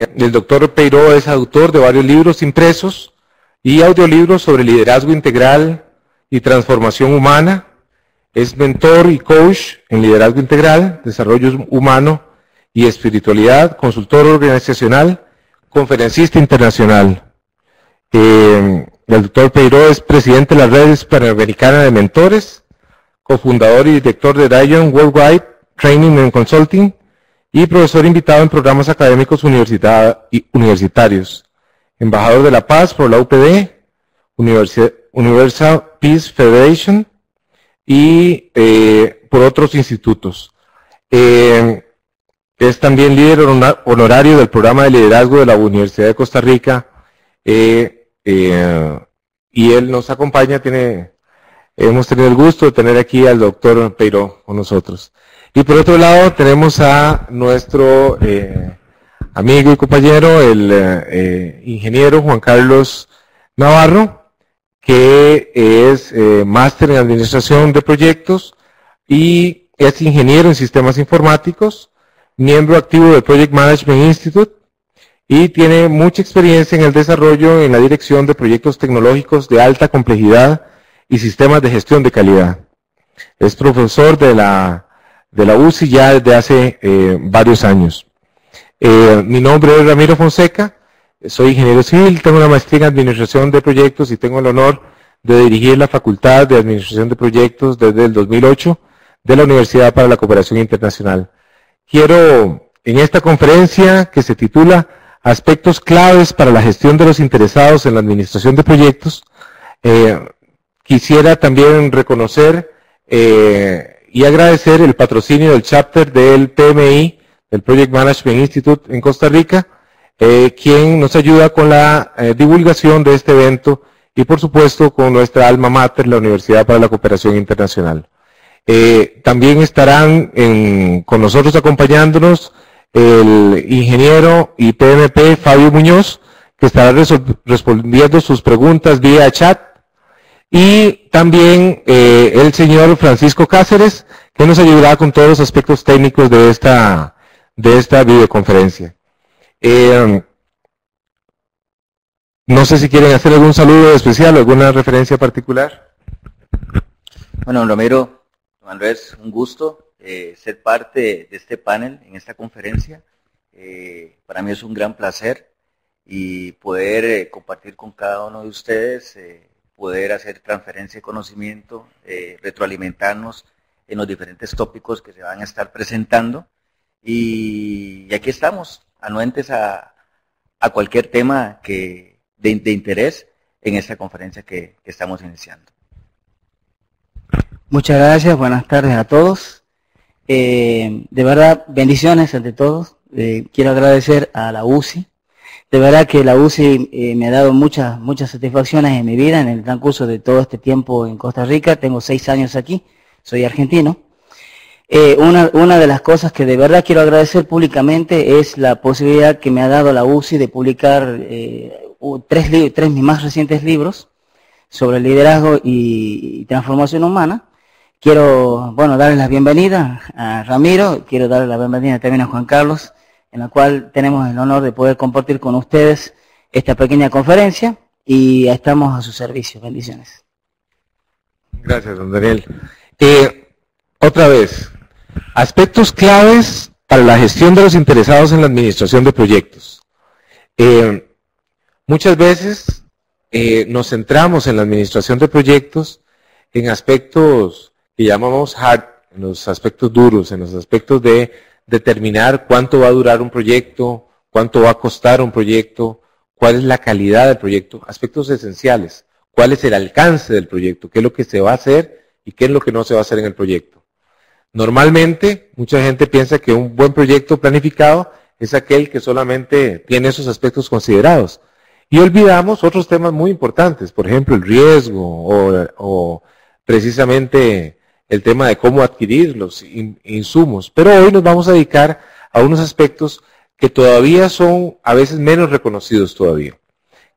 El doctor Peiró es autor de varios libros impresos y audiolibros sobre liderazgo integral y transformación humana. Es mentor y coach en liderazgo integral, desarrollo humano y espiritualidad, consultor organizacional, conferencista internacional. El doctor Peiró es presidente de la Red Hispanoamericana de Mentores, cofundador y director de Dion Worldwide Training and Consulting y profesor invitado en programas académicos universitarios. Embajador de la Paz por la UPD, Universal Peace Federation y por otros institutos. Es también líder honorario del programa de liderazgo de la Universidad de Costa Rica y él nos acompaña, hemos tenido el gusto de tener aquí al doctor Peiró con nosotros. Y por otro lado tenemos a nuestro amigo y compañero, el ingeniero Juan Carlos Navarro, que es máster en administración de proyectos y es ingeniero en sistemas informáticos, miembro activo del Project Management Institute y tiene mucha experiencia en el desarrollo en la dirección de proyectos tecnológicos de alta complejidad y sistemas de gestión de calidad. Es profesor de la UCI ya desde hace varios años. Mi nombre es Ramiro Fonseca, soy ingeniero civil, tengo una maestría en administración de proyectos y tengo el honor de dirigir la Facultad de Administración de Proyectos desde el 2008 de la Universidad para la Cooperación Internacional. Quiero, en esta conferencia que se titula Aspectos claves para la gestión de los interesados en la administración de proyectos, quisiera también reconocer y agradecer el patrocinio del chapter del PMI, del Project Management Institute en Costa Rica, quien nos ayuda con la divulgación de este evento y por supuesto con nuestra alma mater, la Universidad para la Cooperación Internacional. También estarán con nosotros acompañándonos el ingeniero y PMP Fabio Muñoz, que estará respondiendo sus preguntas vía chat, y también el señor Francisco Cáceres, que nos ayudará con todos los aspectos técnicos de esta videoconferencia. No sé si quieren hacer algún saludo especial o alguna referencia particular. Bueno, Romero, Andrés, un gusto ser parte de este panel en esta conferencia. Para mí es un gran placer y poder compartir con cada uno de ustedes, poder hacer transferencia de conocimiento, retroalimentarnos en los diferentes tópicos que se van a estar presentando. Y aquí estamos, anuentes a cualquier tema de interés en esta conferencia que estamos iniciando. Muchas gracias, buenas tardes a todos. De verdad, bendiciones ante todos. Quiero agradecer a la UCI. De verdad que la UCI me ha dado muchas satisfacciones en mi vida en el transcurso de todo este tiempo en Costa Rica. Tengo 6 años aquí, soy argentino. Una de las cosas que de verdad quiero agradecer públicamente es la posibilidad que me ha dado la UCI de publicar 3 mis más recientes libros sobre liderazgo y transformación humana. Quiero, darles la bienvenida a Ramiro, quiero darle la bienvenida también a Juan Carlos, en la cual tenemos el honor de poder compartir con ustedes esta pequeña conferencia y estamos a su servicio. Bendiciones. Gracias, don Daniel. Otra vez, aspectos claves para la gestión de los interesados en la administración de proyectos. Muchas veces nos centramos en la administración de proyectos en aspectos que llamamos hard, en los aspectos duros, en los aspectos de determinar cuánto va a durar un proyecto, cuánto va a costar un proyecto, cuál es la calidad del proyecto, aspectos esenciales, cuál es el alcance del proyecto, qué es lo que se va a hacer y qué es lo que no se va a hacer en el proyecto. Normalmente, mucha gente piensa que un buen proyecto planificado es aquel que solamente tiene esos aspectos considerados. Y olvidamos otros temas muy importantes, por ejemplo, el riesgo o precisamente el tema de cómo adquirir los insumos. Pero hoy nos vamos a dedicar a unos aspectos que todavía son a veces menos reconocidos todavía,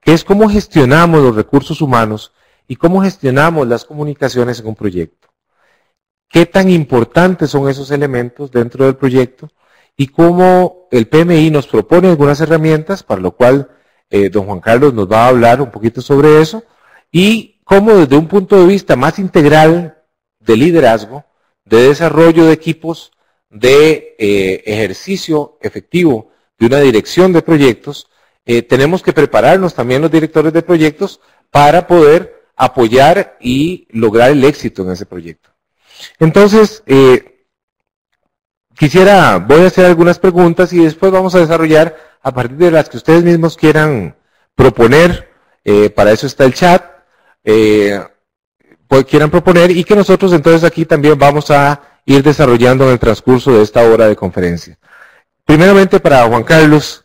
que es cómo gestionamos los recursos humanos y cómo gestionamos las comunicaciones en un proyecto. ¿Qué tan importantes son esos elementos dentro del proyecto? y cómo el PMI nos propone algunas herramientas, para lo cual don Juan Carlos nos va a hablar un poquito sobre eso, y cómo desde un punto de vista más integral de liderazgo, de desarrollo de equipos, de ejercicio efectivo de una dirección de proyectos, tenemos que prepararnos también los directores de proyectos para poder apoyar y lograr el éxito en ese proyecto. Entonces, voy a hacer algunas preguntas y después vamos a desarrollar a partir de las que ustedes mismos quieran proponer, para eso está el chat, quieran proponer y que nosotros entonces aquí también vamos a ir desarrollando en el transcurso de esta hora de conferencia. Primeramente para Juan Carlos,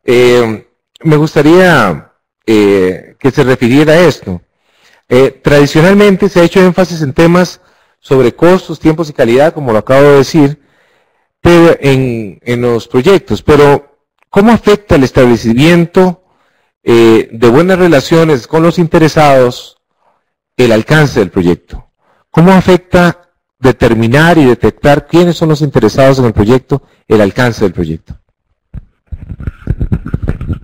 me gustaría que se refiriera a esto. Tradicionalmente se ha hecho énfasis en temas sobre costos, tiempos y calidad, como lo acabo de decir, pero en los proyectos, pero ¿cómo afecta el establecimiento de buenas relaciones con los interesados el alcance del proyecto? ¿Cómo afecta determinar y detectar quiénes son los interesados en el proyecto, el alcance del proyecto?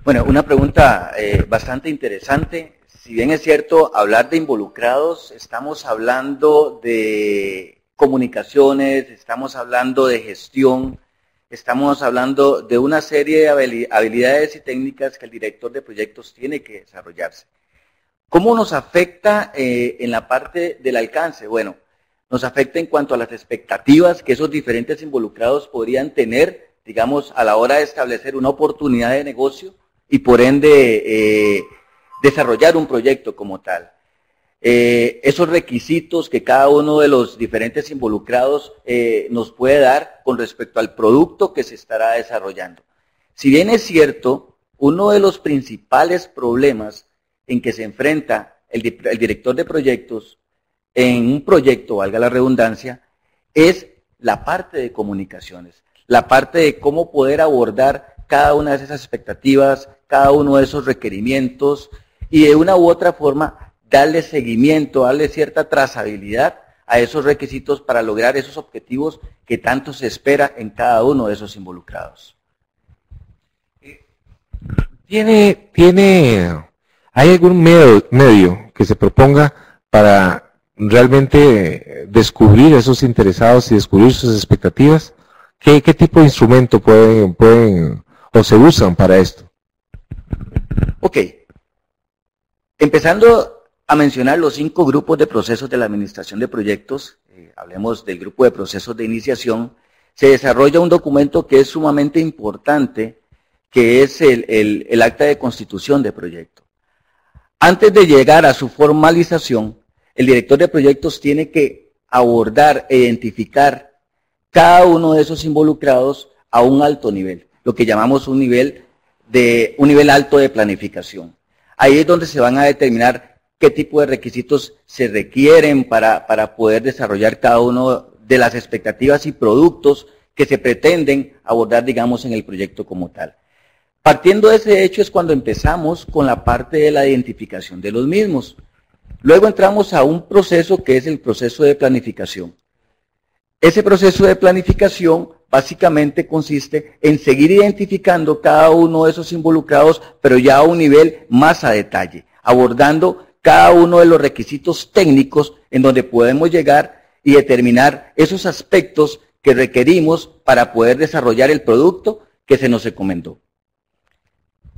Bueno, una pregunta bastante interesante. Si bien es cierto, hablar de involucrados, estamos hablando de comunicaciones, estamos hablando de gestión, estamos hablando de una serie de habilidades y técnicas que el director de proyectos tiene que desarrollarse. ¿Cómo nos afecta en la parte del alcance? Bueno, nos afecta en cuanto a las expectativas que esos diferentes involucrados podrían tener, digamos, a la hora de establecer una oportunidad de negocio y por ende desarrollar un proyecto como tal. Esos requisitos que cada uno de los diferentes involucrados nos puede dar con respecto al producto que se estará desarrollando. Si bien es cierto, uno de los principales problemas en que se enfrenta el director de proyectos en un proyecto, valga la redundancia, es la parte de comunicaciones, la parte de cómo poder abordar cada una de esas expectativas, cada uno de esos requerimientos y de una u otra forma darle seguimiento, darle cierta trazabilidad a esos requisitos para lograr esos objetivos que tanto se espera en cada uno de esos involucrados. ¿Hay algún medio que se proponga para realmente descubrir esos interesados y descubrir sus expectativas? ¿Qué tipo de instrumento pueden o se usan para esto? Ok. Empezando a mencionar los 5 grupos de procesos de la administración de proyectos, hablemos del grupo de procesos de iniciación, se desarrolla un documento que es sumamente importante, que es el acta de constitución de proyecto. Antes de llegar a su formalización, el director de proyectos tiene que abordar e identificar cada uno de esos involucrados a un alto nivel, lo que llamamos un nivel alto de planificación. Ahí es donde se van a determinar qué tipo de requisitos se requieren para poder desarrollar cada uno de las expectativas y productos que se pretenden abordar, digamos, en el proyecto como tal. Partiendo de ese hecho es cuando empezamos con la parte de la identificación de los mismos. Luego entramos a un proceso que es el proceso de planificación. Ese proceso de planificación básicamente consiste en seguir identificando cada uno de esos involucrados, pero ya a un nivel más a detalle, abordando cada uno de los requisitos técnicos en donde podemos llegar y determinar esos aspectos que requerimos para poder desarrollar el producto que se nos encomendó.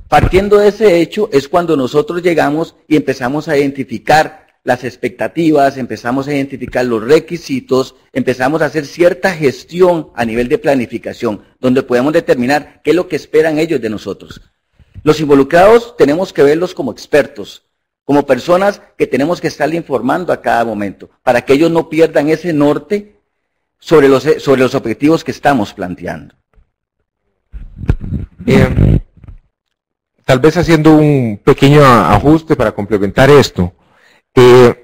Partiendo de ese hecho es cuando nosotros llegamos y empezamos a identificar las expectativas, empezamos a identificar los requisitos, empezamos a hacer cierta gestión a nivel de planificación, donde podemos determinar qué es lo que esperan ellos de nosotros. Los involucrados tenemos que verlos como expertos, como personas que tenemos que estarle informando a cada momento, para que ellos no pierdan ese norte sobre los objetivos que estamos planteando. Tal vez haciendo un pequeño ajuste para complementar esto. El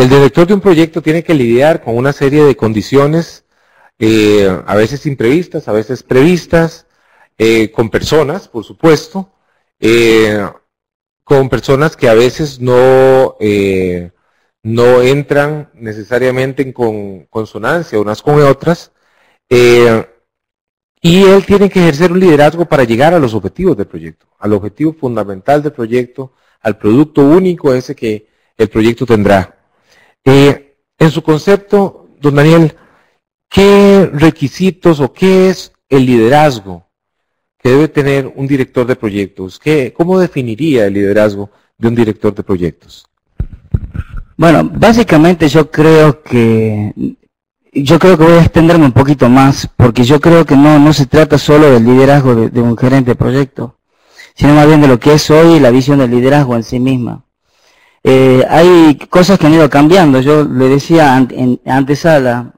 director de un proyecto tiene que lidiar con una serie de condiciones, a veces imprevistas, a veces previstas, con personas, por supuesto, con personas que a veces no entran necesariamente en consonancia unas con otras, Y él tiene que ejercer un liderazgo para llegar a los objetivos del proyecto, al objetivo fundamental del proyecto, al producto único ese que el proyecto tendrá. En su concepto, don Daniel, ¿qué requisitos o qué es el liderazgo que debe tener un director de proyectos? ¿Cómo definiría el liderazgo de un director de proyectos? Bueno, básicamente yo creo que voy a extenderme un poquito más, porque yo creo que no se trata solo del liderazgo de un gerente de proyecto, sino más bien de lo que es hoy la visión del liderazgo en sí misma. Hay cosas que han ido cambiando. Yo le decía antes a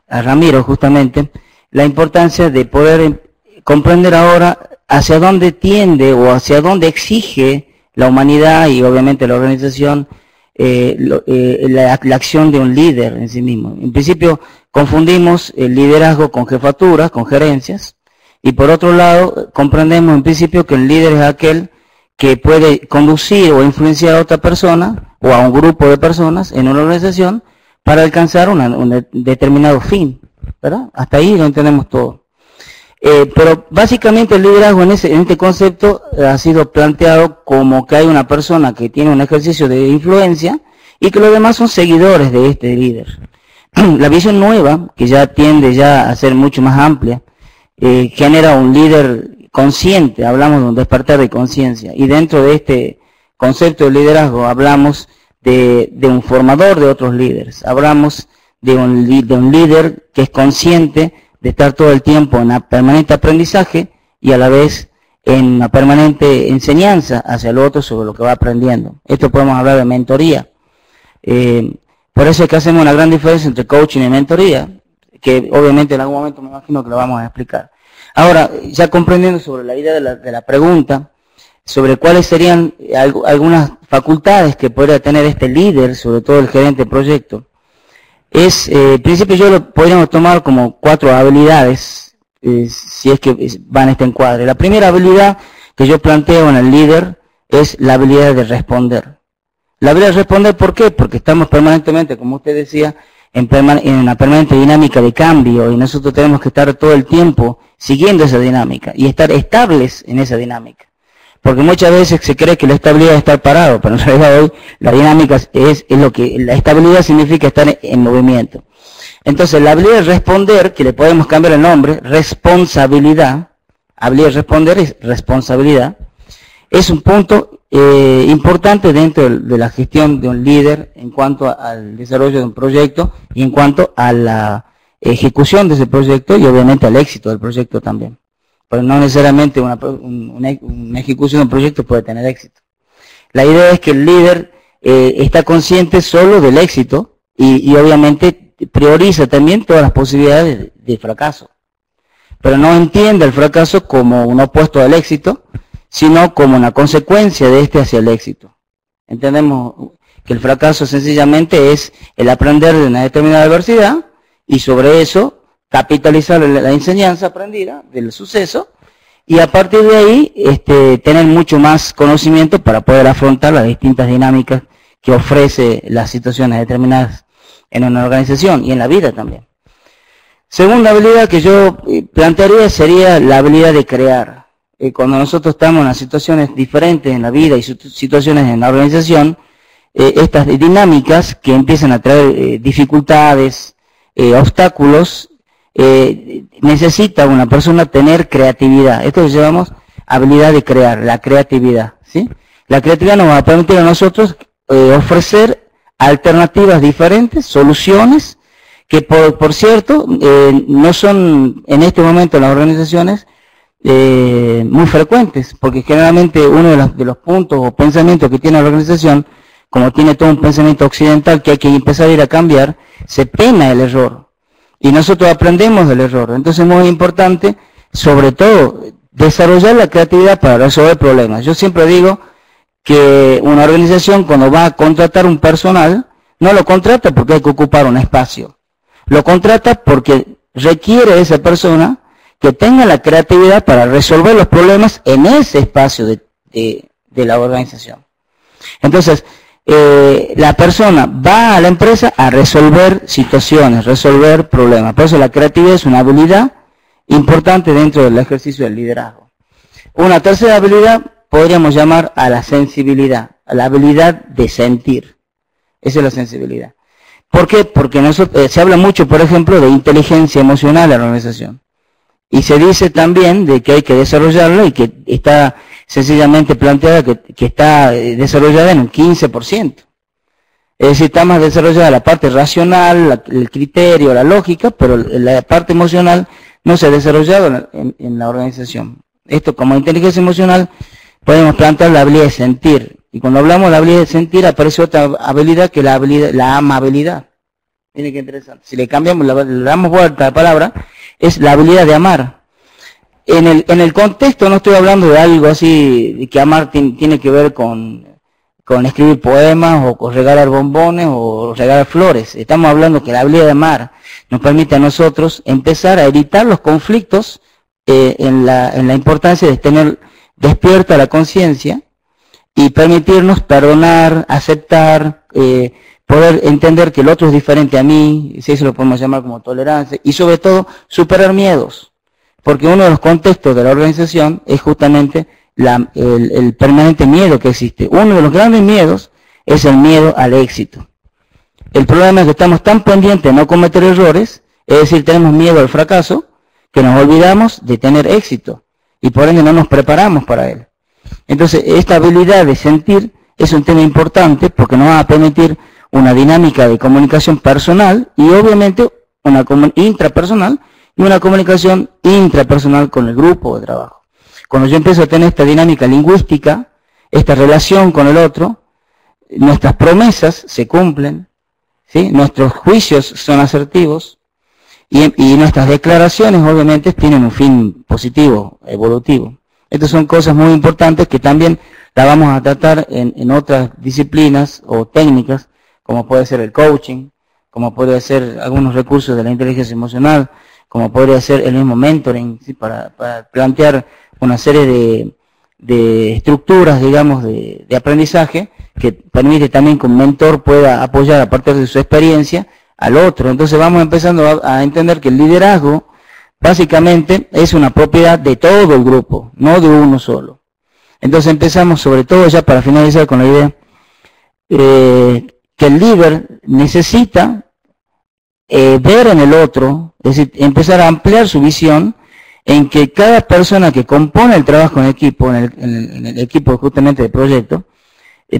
Ramiro justamente la importancia de poder comprender ahora hacia dónde tiende o hacia dónde exige la humanidad y obviamente la organización la acción de un líder en sí mismo. En principio confundimos el liderazgo con jefaturas, con gerencias, y por otro lado comprendemos en principio que el líder es aquel que puede conducir o influenciar a otra persona o a un grupo de personas en una organización para alcanzar un determinado fin, ¿verdad? Hasta ahí lo entendemos todo. Pero básicamente el liderazgo en este concepto ha sido planteado como que hay una persona que tiene un ejercicio de influencia y que los demás son seguidores de este líder. La visión nueva, que ya tiende a ser mucho más amplia, genera un líder consciente, hablamos de un despertar de conciencia, y dentro de este concepto de liderazgo hablamos de un formador de otros líderes, hablamos de un líder que es consciente de estar todo el tiempo en permanente aprendizaje y a la vez en una permanente enseñanza hacia el otro sobre lo que va aprendiendo. Esto podemos hablar de mentoría. Por eso es que hacemos una gran diferencia entre coaching y mentoría, que obviamente en algún momento me imagino que lo vamos a explicar. Ahora, ya comprendiendo sobre la idea de la pregunta, sobre cuáles serían algunas facultades que podría tener este líder, sobre todo el gerente de proyecto, en principio yo lo podríamos tomar como 4 habilidades, si es que va en este encuadre. La primera habilidad que yo planteo en el líder es la habilidad de responder. La habilidad de responder, ¿por qué? Porque estamos permanentemente, como usted decía, en una permanente dinámica de cambio, y nosotros tenemos que estar todo el tiempo siguiendo esa dinámica y estar estables en esa dinámica. Porque muchas veces se cree que la estabilidad es estar parado, pero en realidad hoy la dinámica es lo que la estabilidad significa estar en movimiento. Entonces la habilidad de responder, que le podemos cambiar el nombre, responsabilidad, habilidad de responder es responsabilidad, es un punto importante dentro de la gestión de un líder en cuanto al desarrollo de un proyecto y en cuanto a la ejecución de ese proyecto y obviamente al éxito del proyecto también. Pero no necesariamente una ejecución de un proyecto puede tener éxito. La idea es que el líder está consciente solo del éxito y obviamente prioriza también todas las posibilidades de fracaso. Pero no entiende el fracaso como un opuesto al éxito, sino como una consecuencia de este hacia el éxito. Entendemos que el fracaso sencillamente es el aprender de una determinada adversidad y sobre eso capitalizar la enseñanza aprendida del suceso y a partir de ahí tener mucho más conocimiento para poder afrontar las distintas dinámicas que ofrece las situaciones determinadas en una organización y en la vida también. Segunda habilidad que yo plantearía sería la habilidad de crear. Cuando nosotros estamos en situaciones diferentes en la vida y situaciones en la organización, estas dinámicas que empiezan a traer dificultades, obstáculos, necesita una persona tener creatividad. Esto lo llamamos habilidad de crear, la creatividad, ¿sí? La creatividad nos va a permitir a nosotros ofrecer alternativas diferentes, soluciones, que por cierto, no son en este momento en las organizaciones muy frecuentes, porque generalmente uno de los puntos o pensamientos que tiene la organización, como tiene todo un pensamiento occidental que hay que empezar a ir a cambiar, se pena el error. Y nosotros aprendemos del error. Entonces es muy importante, sobre todo, desarrollar la creatividad para resolver problemas. Yo siempre digo que una organización cuando va a contratar un personal, no lo contrata porque hay que ocupar un espacio. Lo contrata porque requiere de esa persona que tenga la creatividad para resolver los problemas en ese espacio de la organización. Entonces, la persona va a la empresa a resolver situaciones, resolver problemas. Por eso la creatividad es una habilidad importante dentro del ejercicio del liderazgo. Una tercera habilidad podríamos llamar a la sensibilidad, a la habilidad de sentir. Esa es la sensibilidad. ¿Por qué? Porque se habla mucho, por ejemplo, de inteligencia emocional en la organización. Y se dice también de que hay que desarrollarla y que está sencillamente planteada que está desarrollada en un 15%. Es decir, está más desarrollada la parte racional, el criterio, la lógica, pero la parte emocional no se ha desarrollado en la organización. Esto, como inteligencia emocional, podemos plantear la habilidad de sentir. Y cuando hablamos de la habilidad de sentir, aparece otra habilidad que es la amabilidad. Miren qué interesante. Si le cambiamos, le damos vuelta a la palabra, es la habilidad de amar. En el contexto no estoy hablando de algo así, de que amar tiene que ver con escribir poemas o con regalar bombones o regalar flores. Estamos hablando que la habilidad de amar nos permite a nosotros empezar a evitar los conflictos en la importancia de tener despierta la conciencia y permitirnos perdonar, aceptar, poder entender que el otro es diferente a mí, si eso lo podemos llamar como tolerancia, y sobre todo superar miedos, porque uno de los contextos de la organización es justamente el permanente miedo que existe. Uno de los grandes miedos es el miedo al éxito. El problema es que estamos tan pendientes de no cometer errores, es decir, tenemos miedo al fracaso, que nos olvidamos de tener éxito, y por ende no nos preparamos para él. Entonces, esta habilidad de sentir es un tema importante porque nos va a permitir una dinámica de comunicación personal y obviamente una intrapersonal y una comunicación intrapersonal con el grupo de trabajo. Cuando yo empiezo a tener esta dinámica lingüística, esta relación con el otro, nuestras promesas se cumplen, ¿sí? Nuestros juicios son asertivos y nuestras declaraciones obviamente tienen un fin positivo, evolutivo. Estas son cosas muy importantes que también la vamos a tratar en otras disciplinas o técnicas, como puede ser el coaching, como puede ser algunos recursos de la inteligencia emocional, como podría ser el mismo mentoring, ¿sí? para plantear una serie de estructuras, digamos, de aprendizaje que permite también que un mentor pueda apoyar a partir de su experiencia al otro. Entonces vamos empezando a entender que el liderazgo básicamente es una propiedad de todo el grupo, no de uno solo. Entonces empezamos, sobre todo ya para finalizar con la idea, que el líder necesita ver en el otro, es decir, empezar a ampliar su visión en que cada persona que compone el trabajo en equipo, en el equipo justamente de proyecto,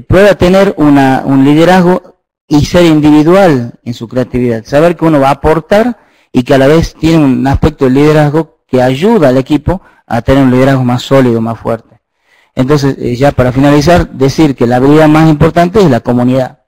pueda tener un liderazgo y ser individual en su creatividad, saber que uno va a aportar y que a la vez tiene un aspecto de liderazgo que ayuda al equipo a tener un liderazgo más sólido, más fuerte. Entonces, ya para finalizar, decir que la habilidad más importante es la comunidad.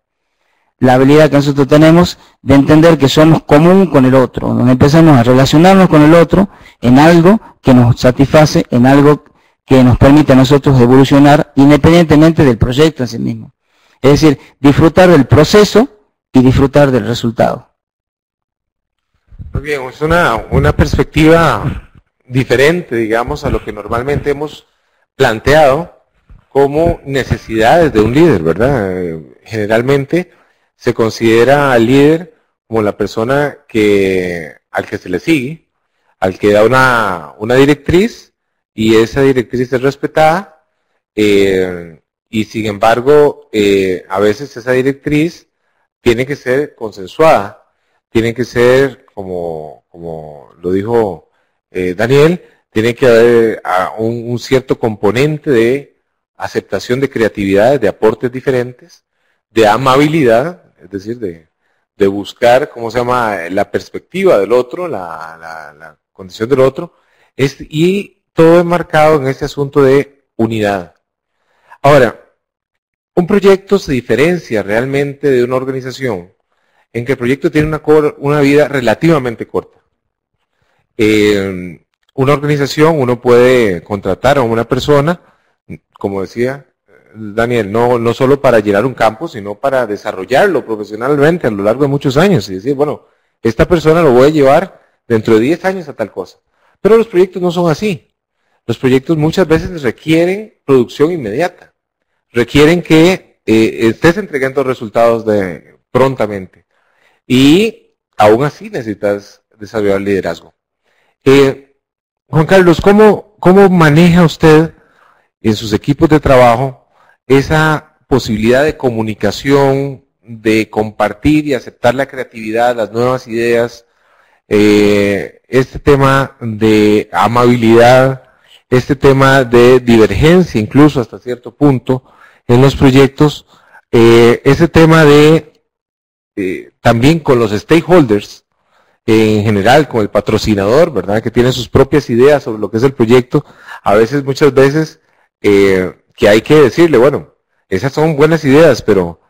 La habilidad que nosotros tenemos de entender que somos común con el otro, donde empezamos a relacionarnos con el otro en algo que nos satisface, en algo que nos permite a nosotros evolucionar independientemente del proyecto en sí mismo. Es decir, disfrutar del proceso y disfrutar del resultado. Muy bien, es una perspectiva diferente, digamos, a lo que normalmente hemos planteado como necesidades de un líder, ¿verdad? Generalmente se considera al líder como la persona al que se le sigue, al que da una directriz y esa directriz es respetada y sin embargo a veces esa directriz tiene que ser consensuada, tiene que ser como lo dijo Daniel, tiene que haber un cierto componente de aceptación de creatividades, de aportes diferentes, de amabilidad, es decir, de buscar, ¿cómo se llama?, la perspectiva del otro, la condición del otro, y todo enmarcado en este asunto de unidad. Ahora, un proyecto se diferencia realmente de una organización en que el proyecto tiene una vida relativamente corta. Una organización, uno puede contratar a una persona, como decía Daniel, no solo para llenar un campo, sino para desarrollarlo profesionalmente a lo largo de muchos años y decir, bueno, esta persona lo voy a llevar dentro de 10 años a tal cosa. Pero los proyectos no son así. Los proyectos muchas veces requieren producción inmediata, requieren que estés entregando resultados prontamente y aún así necesitas desarrollar liderazgo. Juan Carlos, ¿cómo maneja usted en sus equipos de trabajo esa posibilidad de comunicación, de compartir y aceptar la creatividad, las nuevas ideas, este tema de amabilidad, este tema de divergencia incluso hasta cierto punto en los proyectos, ese tema de también con los stakeholders, en general, con el patrocinador, ¿verdad? Que tiene sus propias ideas sobre lo que es el proyecto, muchas veces, que hay que decirle, bueno, esas son buenas ideas, pero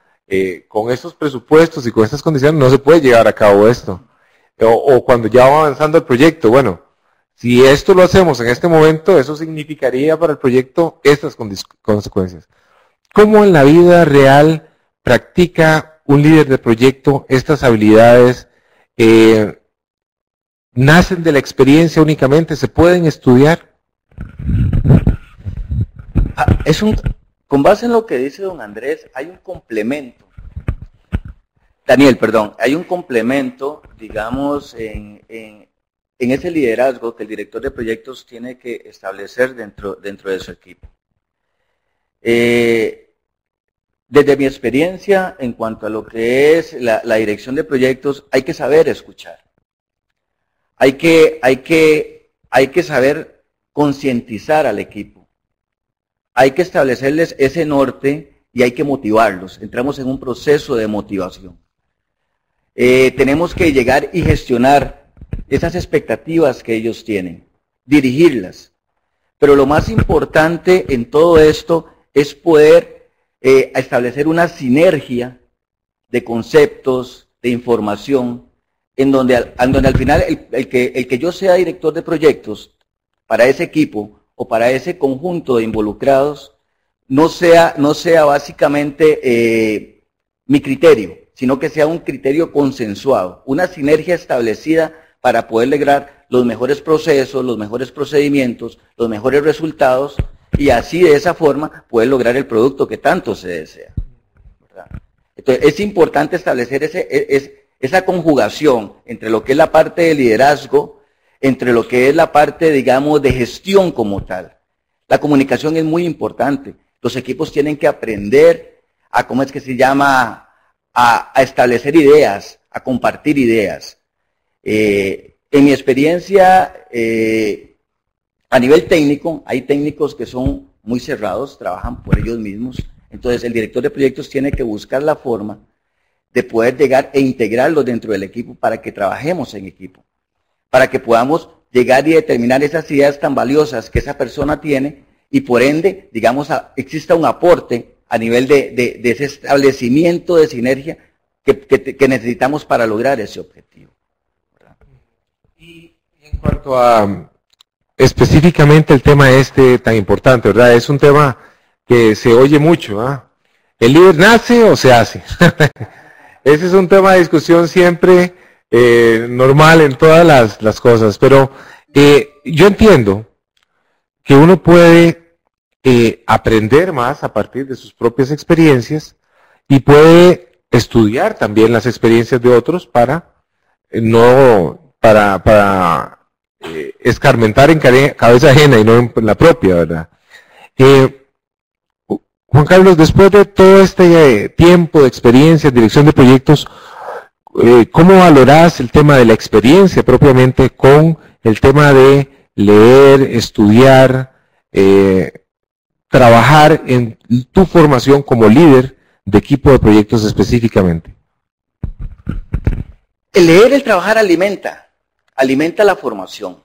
con estos presupuestos y con estas condiciones no se puede llevar a cabo esto. O cuando ya va avanzando el proyecto, bueno, si esto lo hacemos en este momento, eso significaría para el proyecto estas consecuencias. ¿Cómo en la vida real practica un líder de proyecto estas habilidades? ¿Nacen de la experiencia únicamente? ¿Se pueden estudiar? Con base en lo que dice don Andrés, hay un complemento. Daniel, perdón, hay un complemento, digamos, en ese liderazgo que el director de proyectos tiene que establecer dentro de su equipo. Desde mi experiencia, en cuanto a lo que es la dirección de proyectos, hay que saber escuchar. Hay que saber concientizar al equipo. Hay que establecerles ese norte y hay que motivarlos. Entramos en un proceso de motivación. Tenemos que llegar y gestionar esas expectativas que ellos tienen, dirigirlas. Pero lo más importante en todo esto es poder establecer una sinergia de conceptos, de información, en donde al final el que yo sea director de proyectos para ese equipo o para ese conjunto de involucrados no sea básicamente mi criterio, sino que sea un criterio consensuado, una sinergia establecida para poder lograr los mejores procesos, los mejores procedimientos, los mejores resultados y así de esa forma poder lograr el producto que tanto se desea, ¿verdad? Entonces es importante establecer esa conjugación entre lo que es la parte de liderazgo, entre lo que es la parte, digamos, de gestión como tal. La comunicación es muy importante. Los equipos tienen que aprender a, ¿cómo es que se llama?, a establecer ideas, a compartir ideas. En mi experiencia, a nivel técnico, hay técnicos que son muy cerrados, trabajan por ellos mismos. Entonces, el director de proyectos tiene que buscar la forma de poder llegar e integrarlos dentro del equipo para que trabajemos en equipo, para que podamos llegar y determinar esas ideas tan valiosas que esa persona tiene y por ende, digamos, exista un aporte a nivel de ese establecimiento de sinergia que necesitamos para lograr ese objetivo, ¿verdad? Y en cuanto a específicamente el tema tan importante, ¿verdad? Es un tema que se oye mucho, ¿ah? ¿El líder nace o se hace? Ese es un tema de discusión siempre normal en todas las cosas, pero yo entiendo que uno puede aprender más a partir de sus propias experiencias y puede estudiar también las experiencias de otros para escarmentar en cabeza ajena y no en la propia, ¿verdad? Juan Carlos, después de todo este tiempo de experiencia en dirección de proyectos, ¿cómo valorás el tema de la experiencia propiamente con el tema de leer, estudiar, trabajar en tu formación como líder de equipo de proyectos específicamente? El leer, el trabajar alimenta la formación.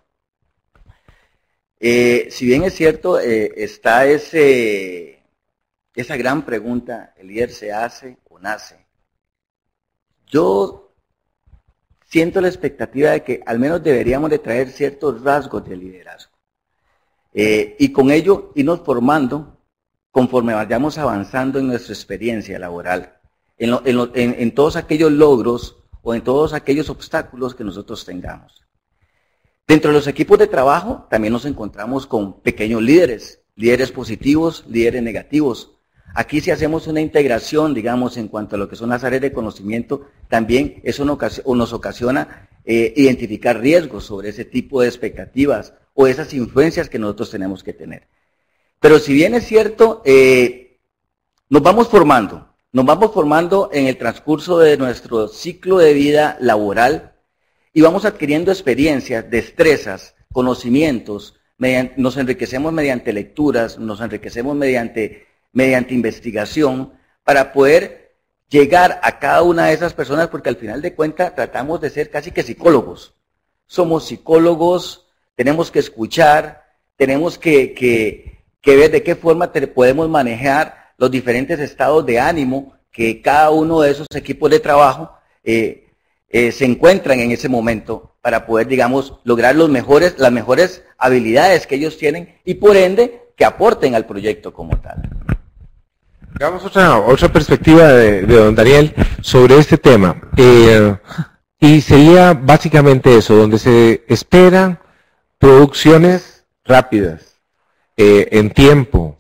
Si bien es cierto, está esa gran pregunta, ¿el líder se hace o nace? Yo siento la expectativa de que al menos deberíamos de traer ciertos rasgos de liderazgo. Y con ello irnos formando conforme vayamos avanzando en nuestra experiencia laboral, en todos aquellos logros o en todos aquellos obstáculos que nosotros tengamos. Dentro de los equipos de trabajo también nos encontramos con pequeños líderes positivos, líderes negativos. Aquí si hacemos una integración, digamos, en cuanto a lo que son las áreas de conocimiento, también eso nos ocasiona identificar riesgos sobre ese tipo de expectativas o esas influencias que nosotros tenemos que tener. Pero si bien es cierto, nos vamos formando en el transcurso de nuestro ciclo de vida laboral y vamos adquiriendo experiencias, destrezas, conocimientos, nos enriquecemos mediante lecturas, nos enriquecemos mediante investigación para poder llegar a cada una de esas personas, porque al final de cuentas tratamos de ser casi que psicólogos. Somos psicólogos, tenemos que escuchar, tenemos que ver de qué forma podemos manejar los diferentes estados de ánimo que cada uno de esos equipos de trabajo se encuentran en ese momento para poder, digamos, lograr las mejores habilidades que ellos tienen y por ende que aporten al proyecto como tal. Veamos otra perspectiva de don Daniel sobre este tema. Y sería básicamente eso, donde se esperan producciones rápidas, en tiempo,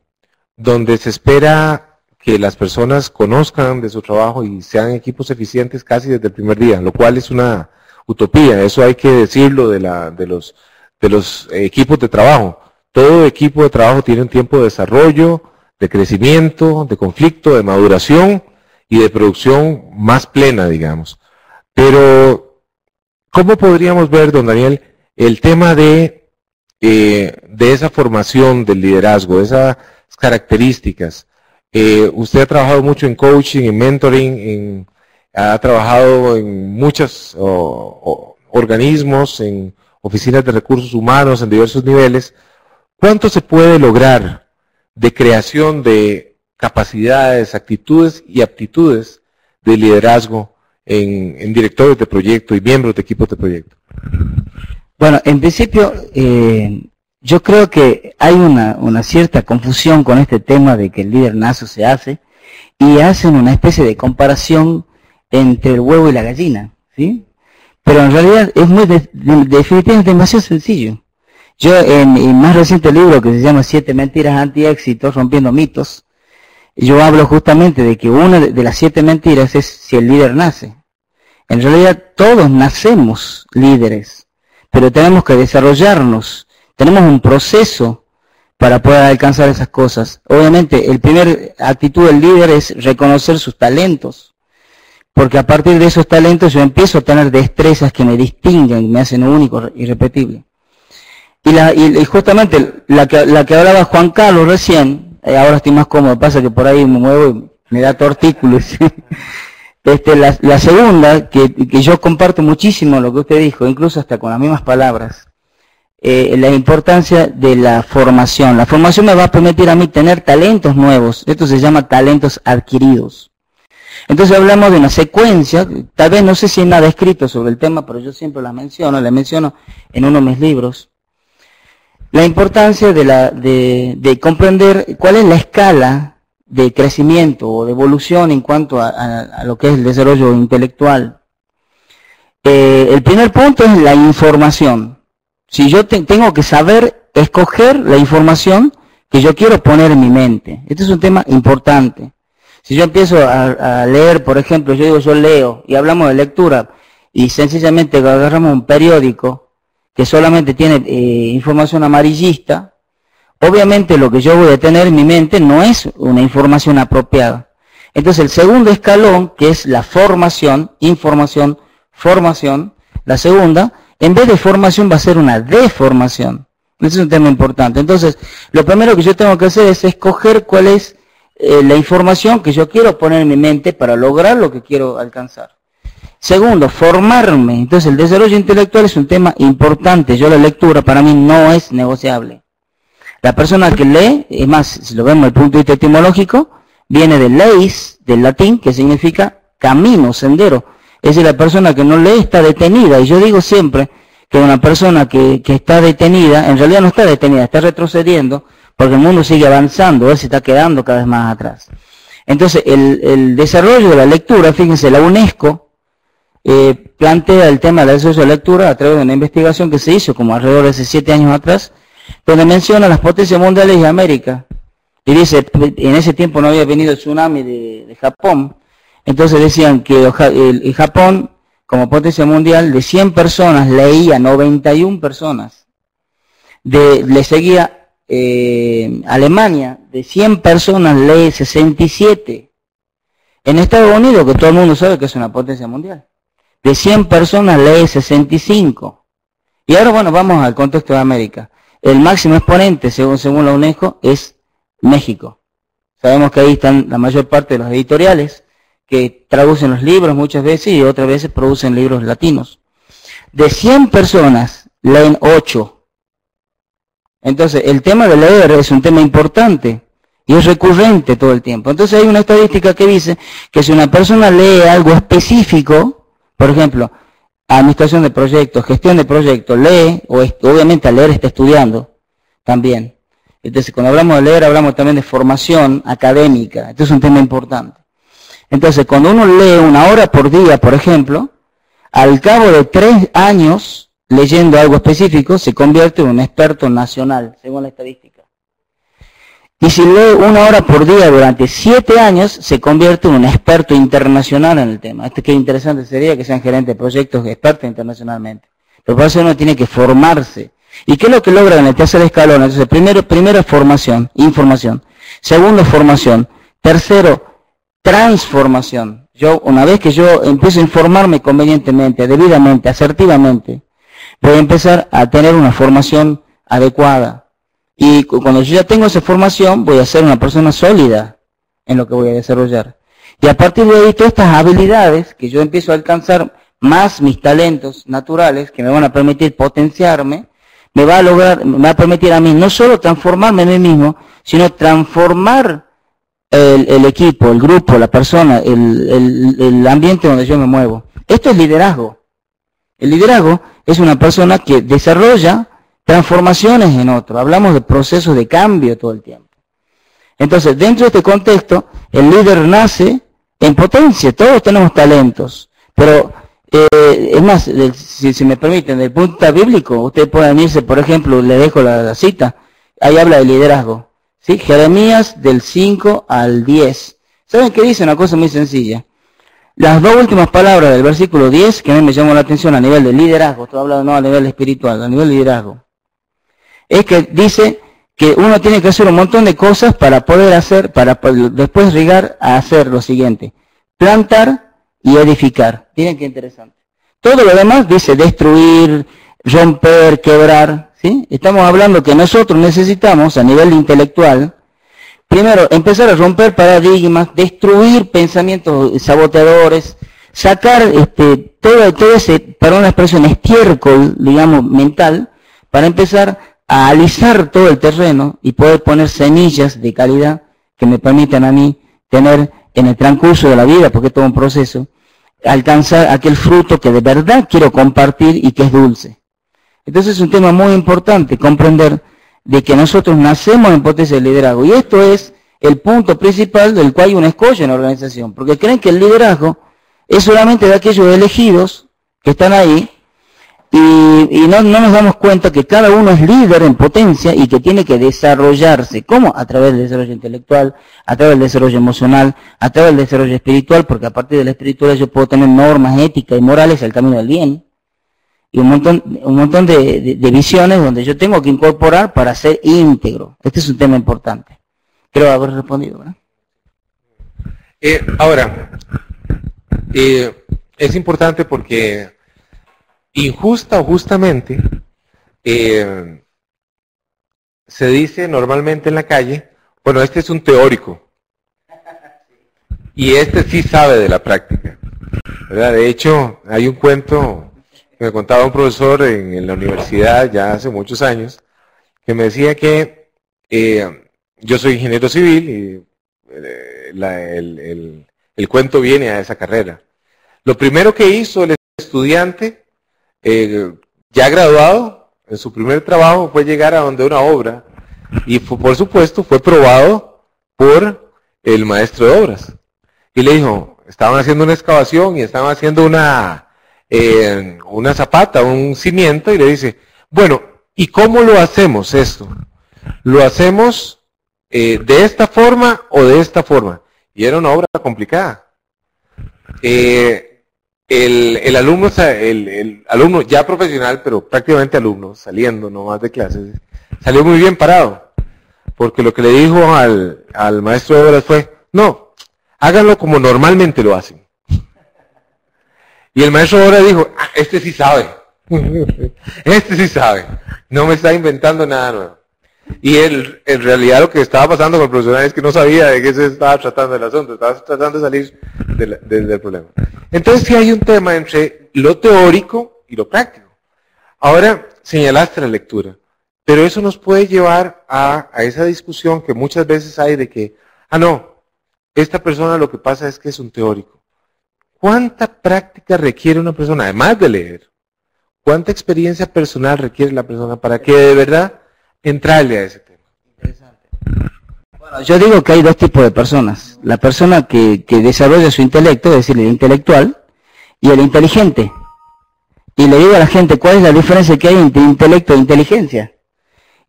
donde se espera que las personas conozcan de su trabajo y sean equipos eficientes casi desde el primer día, lo cual es una utopía. Eso hay que decirlo de los equipos de trabajo. Todo equipo de trabajo tiene un tiempo de desarrollo, de crecimiento, de conflicto, de maduración y de producción más plena, digamos. Pero, ¿cómo podríamos ver, don Daniel, el tema de esa formación del liderazgo, esas características? Usted ha trabajado mucho en coaching, en mentoring, ha trabajado en muchos organismos, en oficinas de recursos humanos, en diversos niveles. ¿Cuánto se puede lograr de creación de capacidades, actitudes y aptitudes de liderazgo en directores de proyecto y miembros de equipos de proyecto? Bueno, en principio, yo creo que hay una cierta confusión con este tema de que el líder nace o se hace, y hacen una especie de comparación entre el huevo y la gallina, ¿sí? Pero en realidad es definitivamente demasiado sencillo. Yo en mi más reciente libro, que se llama 7 mentiras anti-éxito, rompiendo mitos, yo hablo justamente de que una de las 7 mentiras es si el líder nace. En realidad todos nacemos líderes, pero tenemos que desarrollarnos, tenemos un proceso para poder alcanzar esas cosas. Obviamente, el primer actitud del líder es reconocer sus talentos, porque a partir de esos talentos yo empiezo a tener destrezas que me distinguen, me hacen único, irrepetible. Y justamente la que hablaba Juan Carlos recién, ahora estoy más cómodo, pasa que por ahí me muevo y me da tortículos. La segunda, que yo comparto muchísimo lo que usted dijo, incluso hasta con las mismas palabras, la importancia de la formación. La formación me va a permitir a mí tener talentos nuevos, esto se llama talentos adquiridos. Entonces hablamos de una secuencia, tal vez no sé si hay nada escrito sobre el tema, pero yo siempre la menciono en uno de mis libros. La importancia de comprender cuál es la escala de crecimiento o de evolución en cuanto a lo que es el desarrollo intelectual. El primer punto es la información. Si yo tengo que saber escoger la información que yo quiero poner en mi mente. Este es un tema importante. Si yo empiezo a leer, por ejemplo, yo leo y hablamos de lectura y sencillamente agarramos un periódico que solamente tiene información amarillista, obviamente lo que yo voy a tener en mi mente no es una información apropiada. Entonces el segundo escalón, que es la formación, información, formación, la segunda, en vez de formación va a ser una deformación. Ese es un tema importante. Entonces, lo primero que yo tengo que hacer es escoger cuál es la información que yo quiero poner en mi mente para lograr lo que quiero alcanzar. Segundo, formarme. Entonces, el desarrollo intelectual es un tema importante. La lectura para mí no es negociable. La persona que lee, es más, si lo vemos desde el punto de vista etimológico, viene de leis, del latín, que significa camino, sendero. Es decir, la persona que no lee está detenida. Y yo digo siempre que una persona que está detenida, en realidad no está detenida, está retrocediendo, porque el mundo sigue avanzando, él se está quedando cada vez más atrás. Entonces, el desarrollo de la lectura, fíjense, la UNESCO plantea el tema del desarrollo de la lectura a través de una investigación que se hizo como alrededor de hace 7 años atrás, donde menciona las potencias mundiales y América. Y dice, en ese tiempo no había venido el tsunami de Japón, entonces decían que el Japón, como potencia mundial, de 100 personas leía 91 personas. le seguía Alemania, de 100 personas lee 67. En Estados Unidos, que todo el mundo sabe que es una potencia mundial, de 100 personas lee 65. Y ahora, bueno, vamos al contexto de América. El máximo exponente, según la UNESCO, es México. Sabemos que ahí están la mayor parte de los editoriales que traducen los libros muchas veces y otras veces producen libros latinos. De 100 personas leen 8. Entonces, el tema de leer es un tema importante y es recurrente todo el tiempo. Entonces, hay una estadística que dice que si una persona lee algo específico, por ejemplo, administración de proyectos, gestión de proyectos, lee, obviamente al leer está estudiando también. Entonces, cuando hablamos de leer, hablamos también de formación académica. Esto es un tema importante. Entonces, cuando uno lee 1 hora por día, por ejemplo, al cabo de 3 años, leyendo algo específico, se convierte en un experto nacional, según la estadística. Y si lee 1 hora por día durante 7 años, se convierte en un experto internacional en el tema. Qué interesante sería que sean gerentes de proyectos expertos internacionalmente. Pero para eso uno tiene que formarse. ¿Y qué es lo que logra en el tercer escalón? Entonces, primero formación, información. Segundo, formación. Tercero, transformación. Una vez que yo empiezo a informarme convenientemente, debidamente, asertivamente, voy a empezar a tener una formación adecuada. Y cuando yo ya tengo esa formación, voy a ser una persona sólida en lo que voy a desarrollar. Y a partir de ahí, todas estas habilidades que yo empiezo a alcanzar, más mis talentos naturales, que me van a permitir potenciarme, me va a permitir a mí no solo transformarme en mí mismo, sino transformar el equipo, el grupo, la persona, el ambiente donde yo me muevo. Esto es liderazgo. El liderazgo es una persona que desarrolla transformaciones en otro. Hablamos de procesos de cambio todo el tiempo. Entonces, dentro de este contexto, el líder nace en potencia. Todos tenemos talentos. Pero, es más, si me permiten, desde el punto de vista bíblico, ustedes pueden irse, por ejemplo, le dejo la cita, ahí habla de liderazgo. ¿Sí? Jeremías del 5 al 10. ¿Saben qué dice? Una cosa muy sencilla. Las 2 últimas palabras del versículo 10, que a mí me llamó la atención a nivel de liderazgo, estoy hablando no a nivel espiritual, a nivel de liderazgo, es que dice que uno tiene que hacer un montón de cosas para poder hacer, para después llegar a hacer lo siguiente: plantar y edificar. Miren qué interesante. Todo lo demás dice destruir, romper, quebrar, ¿sí? Estamos hablando que nosotros necesitamos, a nivel intelectual, primero empezar a romper paradigmas, destruir pensamientos saboteadores, sacar todo ese, para una expresión, estiércol, digamos, mental, para empezar a alisar todo el terreno y poder poner semillas de calidad que me permitan a mí tener en el transcurso de la vida, porque es todo un proceso, alcanzar aquel fruto que de verdad quiero compartir y que es dulce. Entonces es un tema muy importante comprender de que nosotros nacemos en potencia de liderazgo. Y esto es el punto principal del cual hay una escolla en la organización, porque creen que el liderazgo es solamente de aquellos elegidos que están ahí, y no nos damos cuenta que cada uno es líder en potencia y que tiene que desarrollarse. ¿Cómo? A través del desarrollo intelectual, a través del desarrollo emocional, a través del desarrollo espiritual, porque a partir de la espiritualidad yo puedo tener normas éticas y morales, el camino del bien, y un montón de visiones donde yo tengo que incorporar para ser íntegro. Este es un tema importante. Creo haber respondido, ¿verdad? Ahora, es importante porque injusta o justamente se dice normalmente en la calle, bueno, este es un teórico y este sí sabe de la práctica, ¿verdad? De hecho, hay un cuento que me contaba un profesor en la universidad ya hace muchos años, que me decía que yo soy ingeniero civil y el cuento viene a esa carrera. Lo primero que hizo el estudiante, ya graduado, en su primer trabajo fue llegar a donde una obra y por supuesto fue probado por el maestro de obras. Y le dijo, estaban haciendo una excavación y estaban haciendo una zapata, un cimiento, y le dice, bueno, ¿y cómo lo hacemos esto? ¿Lo hacemos de esta forma o de esta forma? Y era una obra complicada. el alumno ya profesional, pero prácticamente alumno, saliendo nomás de clases, salió muy bien parado, porque lo que le dijo al maestro de obras fue, no, háganlo como normalmente lo hacen. Y el maestro de obras dijo, este sí sabe, este sí sabe, no me está inventando nada nuevo. Y él, en realidad lo que estaba pasando con el profesional es que no sabía de qué se estaba tratando el asunto, estaba tratando de salir del problema. Entonces sí hay un tema entre lo teórico y lo práctico. Ahora señalaste la lectura, pero eso nos puede llevar a esa discusión que muchas veces hay de que, no, esta persona lo que pasa es que es un teórico. ¿Cuánta práctica requiere una persona, además de leer? ¿Cuánta experiencia personal requiere la persona para que de verdad entrarle a ese tema? Interesante. Bueno, yo digo que hay dos tipos de personas. La persona que desarrolla su intelecto, es decir, el intelectual, y el inteligente. Y le digo a la gente, ¿cuál es la diferencia que hay entre intelecto e inteligencia?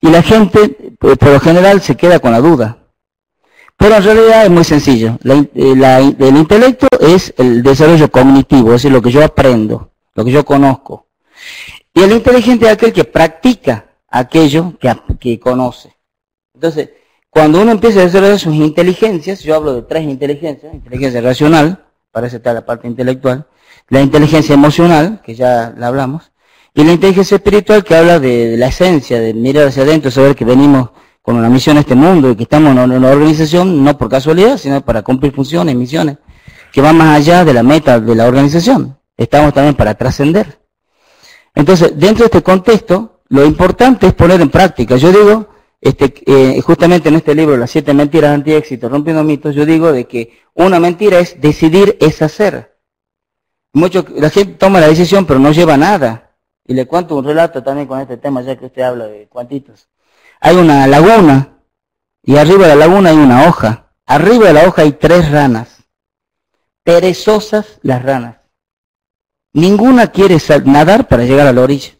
Y la gente, por lo general, se queda con la duda. Pero en realidad es muy sencillo. El intelecto es el desarrollo cognitivo, es decir, lo que yo aprendo, lo que yo conozco. Y el inteligente es aquel que practica aquello que conoce. Entonces, cuando uno empieza a desarrollar sus inteligencias, yo hablo de tres inteligencias: inteligencia racional, para eso está la parte intelectual, la inteligencia emocional, que ya la hablamos, y la inteligencia espiritual, que habla de la esencia, de mirar hacia adentro, saber que venimos con una misión a este mundo y que estamos en una organización no por casualidad, sino para cumplir funciones, misiones, que van más allá de la meta de la organización. Estamos también para trascender. Entonces, dentro de este contexto, lo importante es poner en práctica. Yo digo, justamente en este libro, Las 7 mentiras anti-éxito, rompiendo mitos, yo digo de que una mentira es decidir, es hacer. La gente toma la decisión, pero no lleva nada. Y le cuento un relato también con este tema, ya que usted habla de cuantitos. Hay una laguna, y arriba de la laguna hay una hoja. Arriba de la hoja hay 3 ranas. Perezosas las ranas. Ninguna quiere nadar para llegar a la orilla.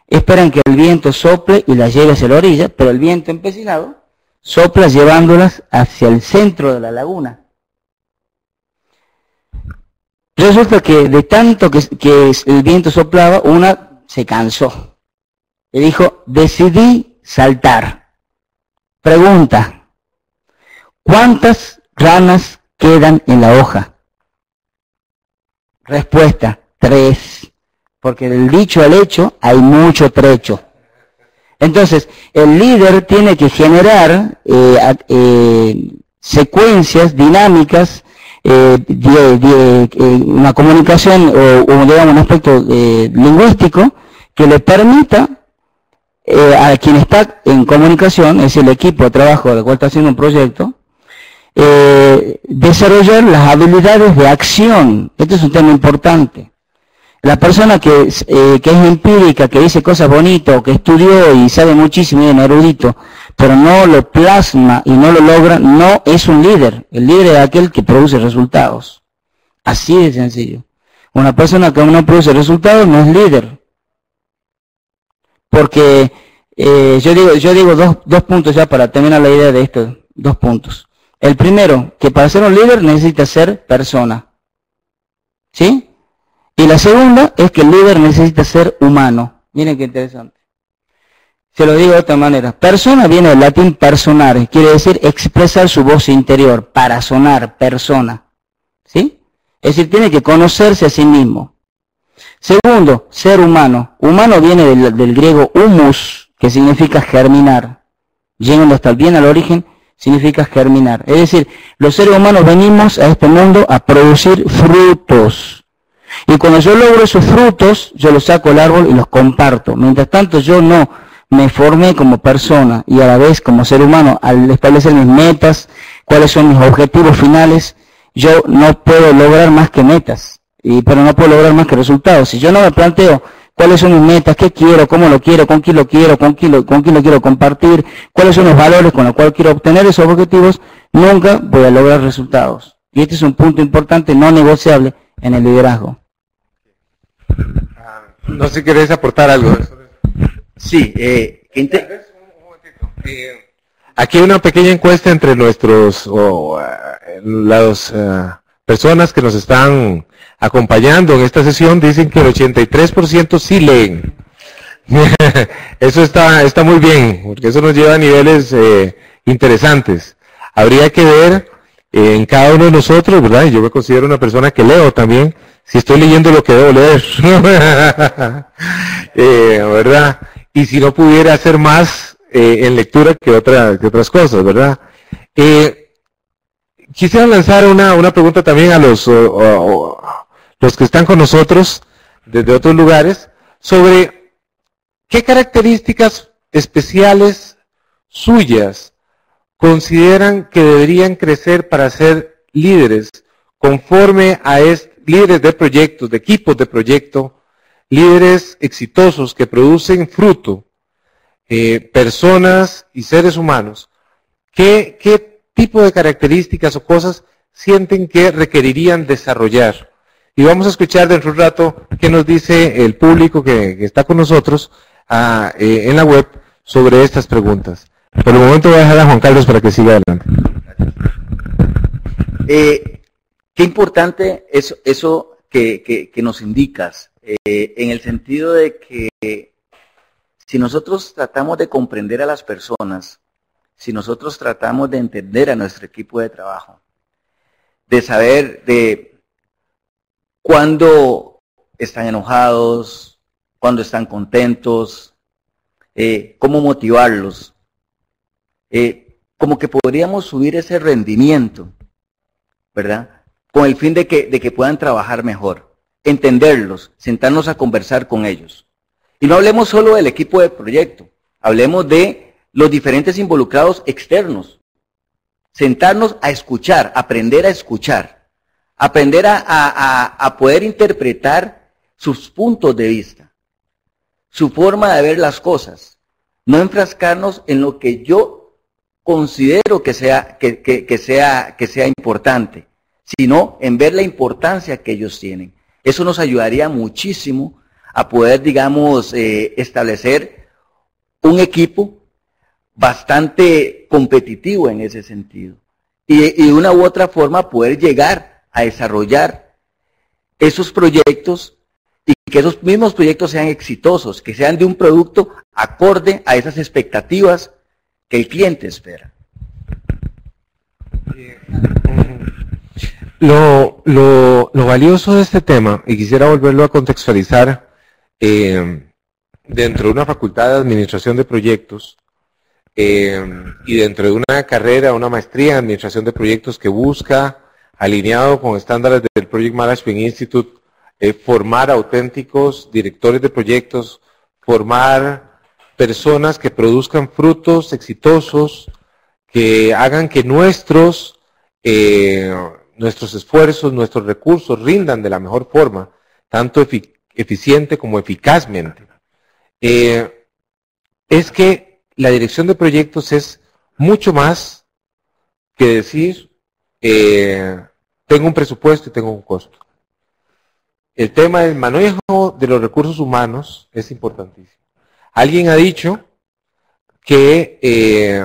Esperan que el viento sople y las lleve hacia la orilla, pero el viento empecinado sopla llevándolas hacia el centro de la laguna. Resulta que de tanto que el viento soplaba, una se cansó. Y dijo, decidí saltar. Pregunta, ¿cuántas ranas quedan en la hoja? Respuesta, 3. Porque del dicho al hecho hay mucho trecho. Entonces, el líder tiene que generar secuencias dinámicas, una comunicación o digamos un aspecto lingüístico que le permita a quien está en comunicación, es el equipo de trabajo del cual está haciendo un proyecto, desarrollar las habilidades de acción. Este es un tema importante. La persona que es empírica, que dice cosas bonitas, o que estudió y sabe muchísimo y es un erudito, pero no lo plasma y no lo logra, no es un líder. El líder es aquel que produce resultados. Así de sencillo. Una persona que no produce resultados no es líder. Porque yo digo dos puntos ya para terminar la idea de estos 2 puntos. El primero, que para ser un líder necesita ser persona. ¿Sí? Y la segunda es que el líder necesita ser humano. Miren qué interesante. Se lo digo de otra manera. Persona viene del latín personare, quiere decir expresar su voz interior, para sonar, persona. ¿Sí? Es decir, tiene que conocerse a sí mismo. Segundo, ser humano. Humano viene del griego humus, que significa germinar. Llegando hasta bien al origen, significa germinar. Es decir, los seres humanos venimos a este mundo a producir frutos. Y cuando yo logro esos frutos, yo los saco del árbol y los comparto. Mientras tanto, yo no me formé como persona y a la vez como ser humano al establecer mis metas, cuáles son mis objetivos finales, yo no puedo lograr más que metas, pero no puedo lograr más que resultados. Si yo no me planteo cuáles son mis metas, qué quiero, cómo lo quiero, con quién lo quiero, con quién lo quiero compartir, cuáles son los valores con los cuales quiero obtener esos objetivos, nunca voy a lograr resultados. Y este es un punto importante, no negociable en el liderazgo. No sé si querés aportar algo. Sí, aquí hay una pequeña encuesta entre nuestros personas que nos están acompañando en esta sesión dicen que el 83% sí leen. Eso está muy bien, porque eso nos lleva a niveles interesantes. Habría que ver en cada uno de nosotros, ¿verdad? Yo me considero una persona que leo también, si estoy leyendo lo que debo leer, ¿verdad? Y si no pudiera hacer más en lectura que otras cosas, ¿verdad? Quisiera lanzar una pregunta también a los que están con nosotros desde otros lugares sobre qué características especiales suyas consideran que deberían crecer para ser líderes conforme a líderes de proyectos, de equipos de proyecto, líderes exitosos que producen fruto, personas y seres humanos. ¿Qué tipo de características o cosas sienten que requerirían desarrollar? Y vamos a escuchar dentro de un rato qué nos dice el público que está con nosotros en la web sobre estas preguntas. Por el momento voy a dejar a Juan Carlos para que siga adelante. Qué importante eso que nos indicas, en el sentido de que si nosotros tratamos de comprender a las personas, si nosotros tratamos de entender a nuestro equipo de trabajo, de saber de cuándo están enojados, cuándo están contentos, cómo motivarlos, como que podríamos subir ese rendimiento, ¿verdad? Con el fin de que puedan trabajar mejor, entenderlos, sentarnos a conversar con ellos. Y no hablemos solo del equipo de proyecto, hablemos de los diferentes involucrados externos. Sentarnos a escuchar, aprender a escuchar, aprender a poder interpretar sus puntos de vista, su forma de ver las cosas. No enfrascarnos en lo que yo considero que sea importante, sino en ver la importancia que ellos tienen. Eso nos ayudaría muchísimo a poder, digamos, establecer un equipo bastante competitivo en ese sentido. Y de una u otra forma poder llegar a desarrollar esos proyectos y que esos mismos proyectos sean exitosos, que sean de un producto acorde a esas expectativas que el cliente espera. Lo valioso de este tema, y quisiera volverlo a contextualizar dentro de una facultad de administración de proyectos y dentro de una carrera, una maestría en administración de proyectos que busca, alineado con estándares del Project Management Institute, formar auténticos directores de proyectos, formar personas que produzcan frutos exitosos, que hagan que nuestros esfuerzos, nuestros recursos rindan de la mejor forma, tanto eficiente como eficazmente. Es que la dirección de proyectos es mucho más que decir, tengo un presupuesto y tengo un costo. El tema del manejo de los recursos humanos es importantísimo. Alguien ha dicho que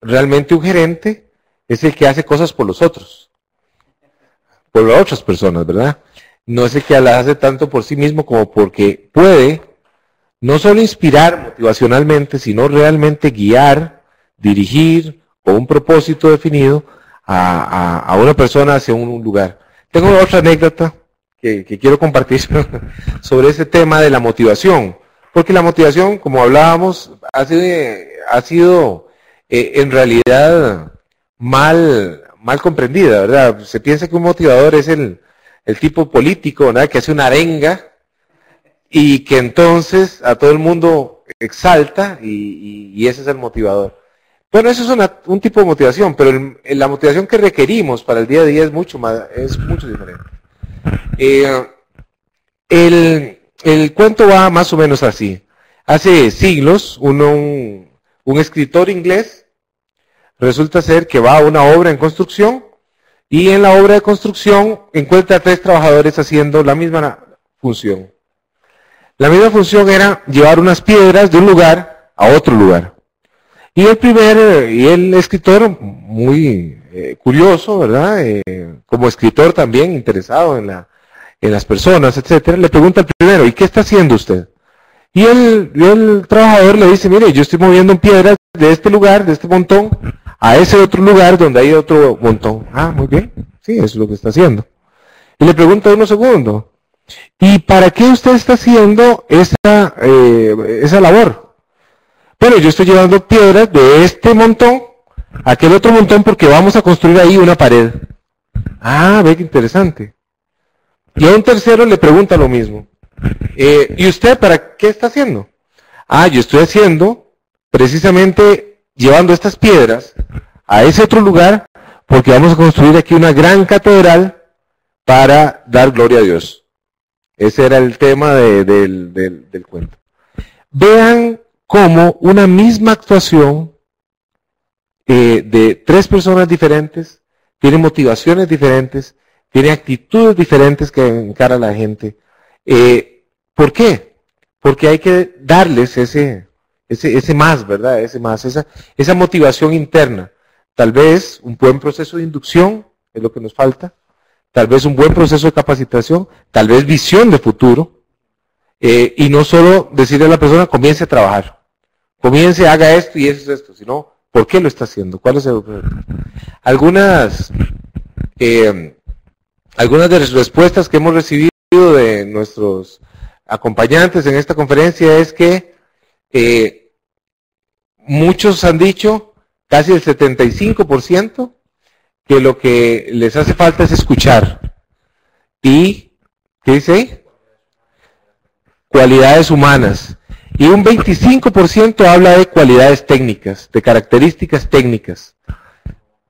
realmente un gerente es el que hace cosas por los otros, por las otras personas, ¿verdad? No es el que las hace tanto por sí mismo como porque puede no solo inspirar motivacionalmente, sino realmente guiar, dirigir con un propósito definido a una persona hacia un lugar. Tengo otra anécdota que quiero compartir sobre ese tema de la motivación, porque la motivación, como hablábamos, ha sido en realidad mal comprendida, ¿verdad? Se piensa que un motivador es el tipo político, ¿verdad?, que hace una arenga y que entonces a todo el mundo exalta y ese es el motivador. Bueno, eso es un tipo de motivación, pero la motivación que requerimos para el día a día es mucho diferente. El cuento va más o menos así. Hace siglos, un escritor inglés resulta ser que va a una obra en construcción y en la obra de construcción encuentra a 3 trabajadores haciendo la misma función. La misma función era llevar unas piedras de un lugar a otro lugar. Y el escritor, muy curioso, ¿verdad? Como escritor también, interesado en las personas, etcétera, le pregunta al primero, ¿y qué está haciendo usted? Y el trabajador le dice, mire, yo estoy moviendo piedras de este lugar, de este montón, a ese otro lugar donde hay otro montón. Ah, muy bien, sí, eso es lo que está haciendo. Y le pregunta unos segundos, ¿y para qué usted está haciendo esa labor? Bueno, yo estoy llevando piedras de este montón a aquel otro montón porque vamos a construir ahí una pared. Ah, ve qué interesante. Y a un tercero le pregunta lo mismo. ¿Y usted para qué está haciendo? Ah, yo estoy haciendo precisamente llevando estas piedras a ese otro lugar porque vamos a construir aquí una gran catedral para dar gloria a Dios. Ese era el tema del cuento. Vean cómo una misma actuación de tres personas diferentes tiene motivaciones diferentes, tiene actitudes diferentes que encara la gente. ¿Por qué? Porque hay que darles ese más, ¿verdad? Esa motivación interna. Tal vez un buen proceso de inducción es lo que nos falta. Tal vez un buen proceso de capacitación, tal vez visión de futuro, y no solo decirle a la persona, comience a trabajar, comience, haga esto y eso es esto, sino, ¿por qué lo está haciendo? ¿Cuál es el objetivo? Algunas de las respuestas que hemos recibido de nuestros acompañantes en esta conferencia es que muchos han dicho, casi el 75%, que lo que les hace falta es escuchar. ¿Y qué dice ahí? Cualidades humanas. Y un 25% habla de cualidades técnicas, de características técnicas.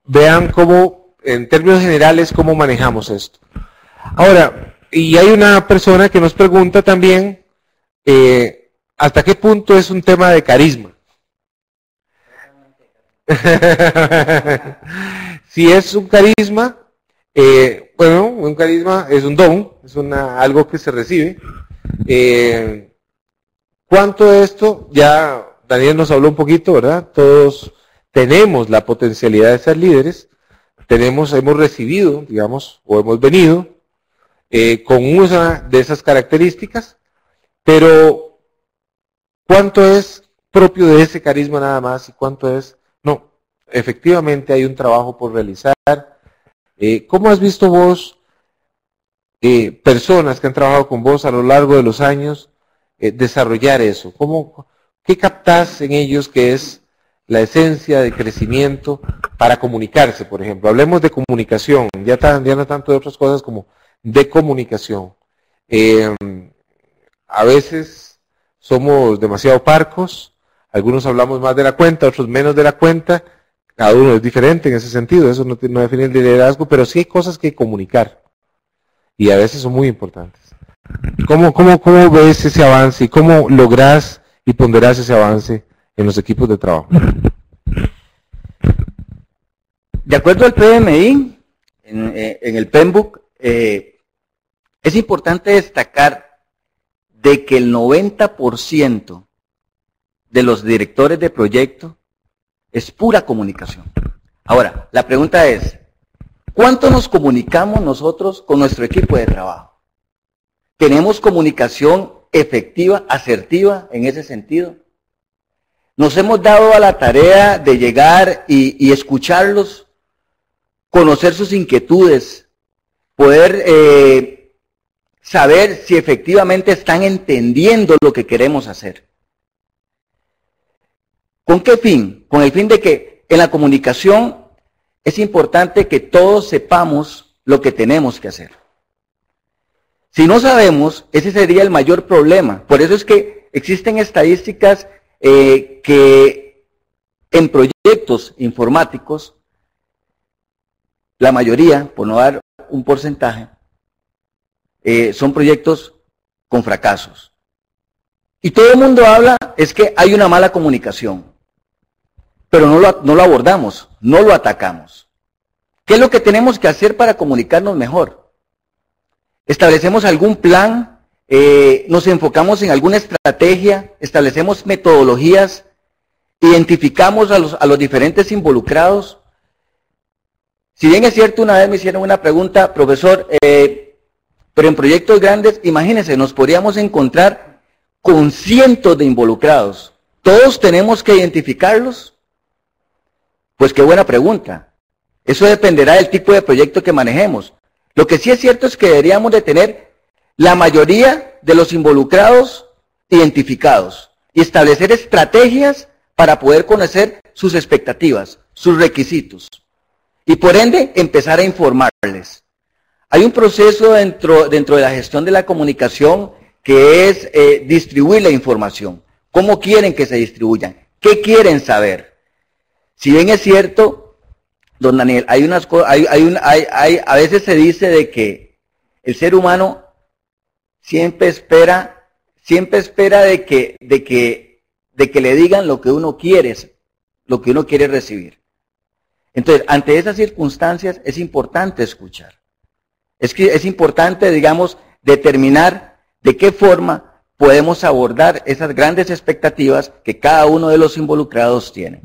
Vean cómo, en términos generales, cómo manejamos esto. Ahora, y hay una persona que nos pregunta también, ¿hasta qué punto es un tema de carisma? Si es un carisma, bueno, un carisma es un don, es algo que se recibe. ¿Cuánto de esto? Ya Daniel nos habló un poquito, ¿verdad? Todos tenemos la potencialidad de ser líderes, hemos recibido, digamos, o hemos venido con una de esas características, pero ¿cuánto es propio de ese carisma nada más y cuánto es? No, efectivamente hay un trabajo por realizar. ¿Cómo has visto vos personas que han trabajado con vos a lo largo de los años desarrollar eso? ¿Qué captás en ellos que es la esencia de crecimiento para comunicarse, por ejemplo? Hablemos de comunicación, ya no tanto de otras cosas como de comunicación. A veces somos demasiado parcos, algunos hablamos más de la cuenta, otros menos de la cuenta, cada uno es diferente en ese sentido, eso no define el liderazgo, pero sí hay cosas que comunicar, y a veces son muy importantes. ¿Cómo ves ese avance y cómo lográs y ponderás ese avance en los equipos de trabajo? De acuerdo al PMI, en el PMBOK, es importante destacar de que el 90% de los directores de proyecto es pura comunicación. Ahora, la pregunta es, ¿cuánto nos comunicamos nosotros con nuestro equipo de trabajo? ¿Tenemos comunicación efectiva, asertiva en ese sentido? ¿Nos hemos dado a la tarea de llegar y escucharlos, conocer sus inquietudes, poder saber si efectivamente están entendiendo lo que queremos hacer? ¿Con qué fin? Con el fin de que en la comunicación es importante que todos sepamos lo que tenemos que hacer. Si no sabemos, ese sería el mayor problema. Por eso es que existen estadísticas que en proyectos informáticos, la mayoría, por no dar un porcentaje, son proyectos con fracasos. Y todo el mundo habla, es que hay una mala comunicación, pero no lo abordamos, no lo atacamos. ¿Qué es lo que tenemos que hacer para comunicarnos mejor? Establecemos algún plan, nos enfocamos en alguna estrategia, establecemos metodologías, identificamos a los diferentes involucrados. Si bien es cierto, una vez me hicieron una pregunta, profesor, pero en proyectos grandes, imagínense, nos podríamos encontrar con cientos de involucrados. ¿Todos tenemos que identificarlos? Pues qué buena pregunta. Eso dependerá del tipo de proyecto que manejemos. Lo que sí es cierto es que deberíamos de tener la mayoría de los involucrados identificados y establecer estrategias para poder conocer sus expectativas, sus requisitos y por ende empezar a informarles. Hay un proceso dentro de la gestión de la comunicación que es distribuir la información. ¿Cómo quieren que se distribuyan? ¿Qué quieren saber? Si bien es cierto, don Daniel, a veces se dice de que el ser humano siempre espera de que le digan lo que uno quiere recibir. Entonces, ante esas circunstancias es importante escuchar. Es importante, digamos, determinar de qué forma podemos abordar esas grandes expectativas que cada uno de los involucrados tiene.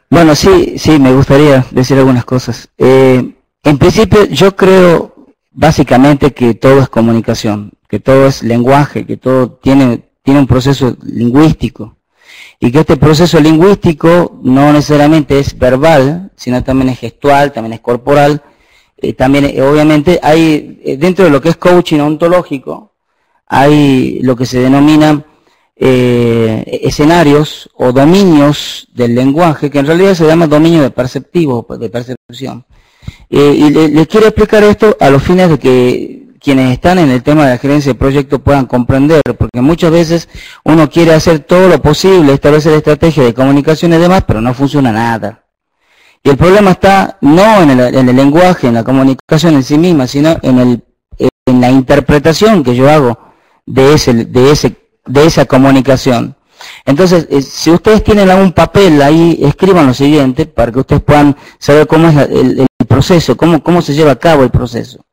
Bueno, sí, me gustaría decir algunas cosas. En principio, yo creo básicamente que todo es comunicación, que todo es lenguaje, que todo tiene un proceso lingüístico. Y que este proceso lingüístico no necesariamente es verbal, sino también es gestual, también es corporal. También, obviamente, hay, dentro de lo que es coaching ontológico, hay lo que se denomina escenarios o dominios del lenguaje, que en realidad se llama dominio de percepción. Y les quiero explicar esto a los fines de que quienes están en el tema de la gerencia de proyectos puedan comprender, porque muchas veces uno quiere hacer todo lo posible, establecer estrategias de comunicación y demás, pero no funciona nada. Y el problema está no en el lenguaje, en la comunicación en sí misma, sino en la interpretación que yo hago de esa comunicación. Entonces, si ustedes tienen algún papel ahí, escriban lo siguiente para que ustedes puedan saber cómo es el proceso, cómo se lleva a cabo el proceso.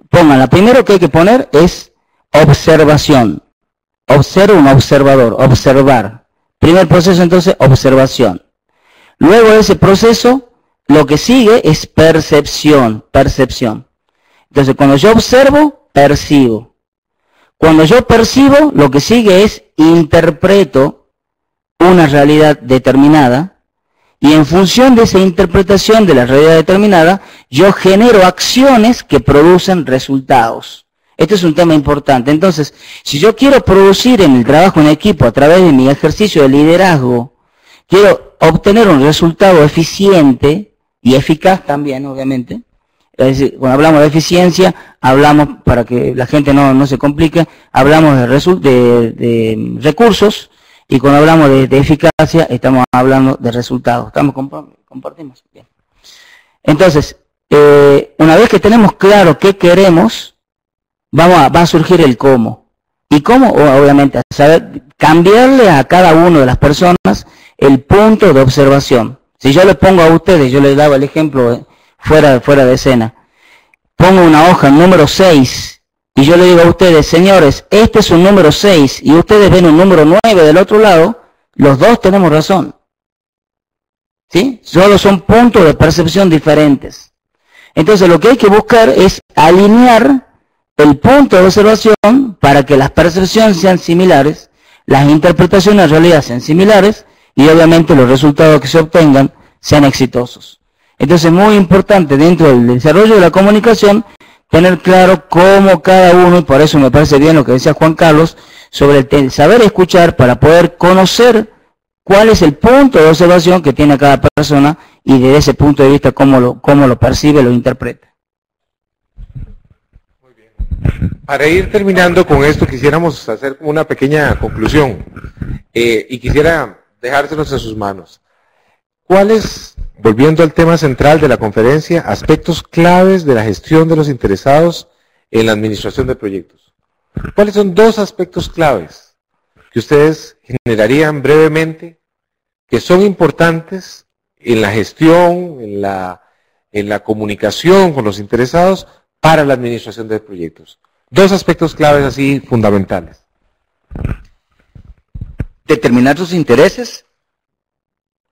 Pongan, lo primero que hay que poner es observación. Observa un observador, observar. Primer proceso entonces, observación. Luego de ese proceso, lo que sigue es percepción. Entonces, cuando yo observo, percibo. Cuando yo percibo, lo que sigue es interpreto una realidad determinada y en función de esa interpretación de la realidad determinada, yo genero acciones que producen resultados. Este es un tema importante. Entonces, si yo quiero producir en el trabajo en equipo a través de mi ejercicio de liderazgo, quiero obtener un resultado eficiente y eficaz también, obviamente. Es decir, cuando hablamos de eficiencia, hablamos, para que la gente no se complique, hablamos de recursos, y cuando hablamos de eficacia, estamos hablando de resultados. ¿Compartimos? Bien. Entonces, una vez que tenemos claro qué queremos, va a surgir el cómo. ¿Y cómo? Obviamente, saber cambiarle a cada una de las personas el punto de observación. Si yo le pongo a ustedes, yo les daba el ejemplo fuera de escena, pongo una hoja número 6, y yo le digo a ustedes, señores, este es un número 6, y ustedes ven un número 9 del otro lado, los dos tenemos razón. ¿Sí? Solo son puntos de percepción diferentes. Entonces lo que hay que buscar es alinear el punto de observación para que las percepciones sean similares, las interpretaciones en realidad sean similares, y obviamente los resultados que se obtengan sean exitosos. Entonces es muy importante dentro del desarrollo de la comunicación tener claro cómo cada uno, y por eso me parece bien lo que decía Juan Carlos, sobre el saber escuchar para poder conocer cuál es el punto de observación que tiene cada persona y desde ese punto de vista cómo lo percibe, lo interpreta. Muy bien. Para ir terminando con esto, quisiéramos hacer como una pequeña conclusión y quisiera dejárselos en sus manos. ¿Cuáles, volviendo al tema central de la conferencia, aspectos claves de la gestión de los interesados en la administración de proyectos? ¿Cuáles son 2 aspectos claves que ustedes generarían brevemente, que son importantes en la gestión, en la comunicación con los interesados para la administración de proyectos? 2 aspectos claves así fundamentales. Determinar sus intereses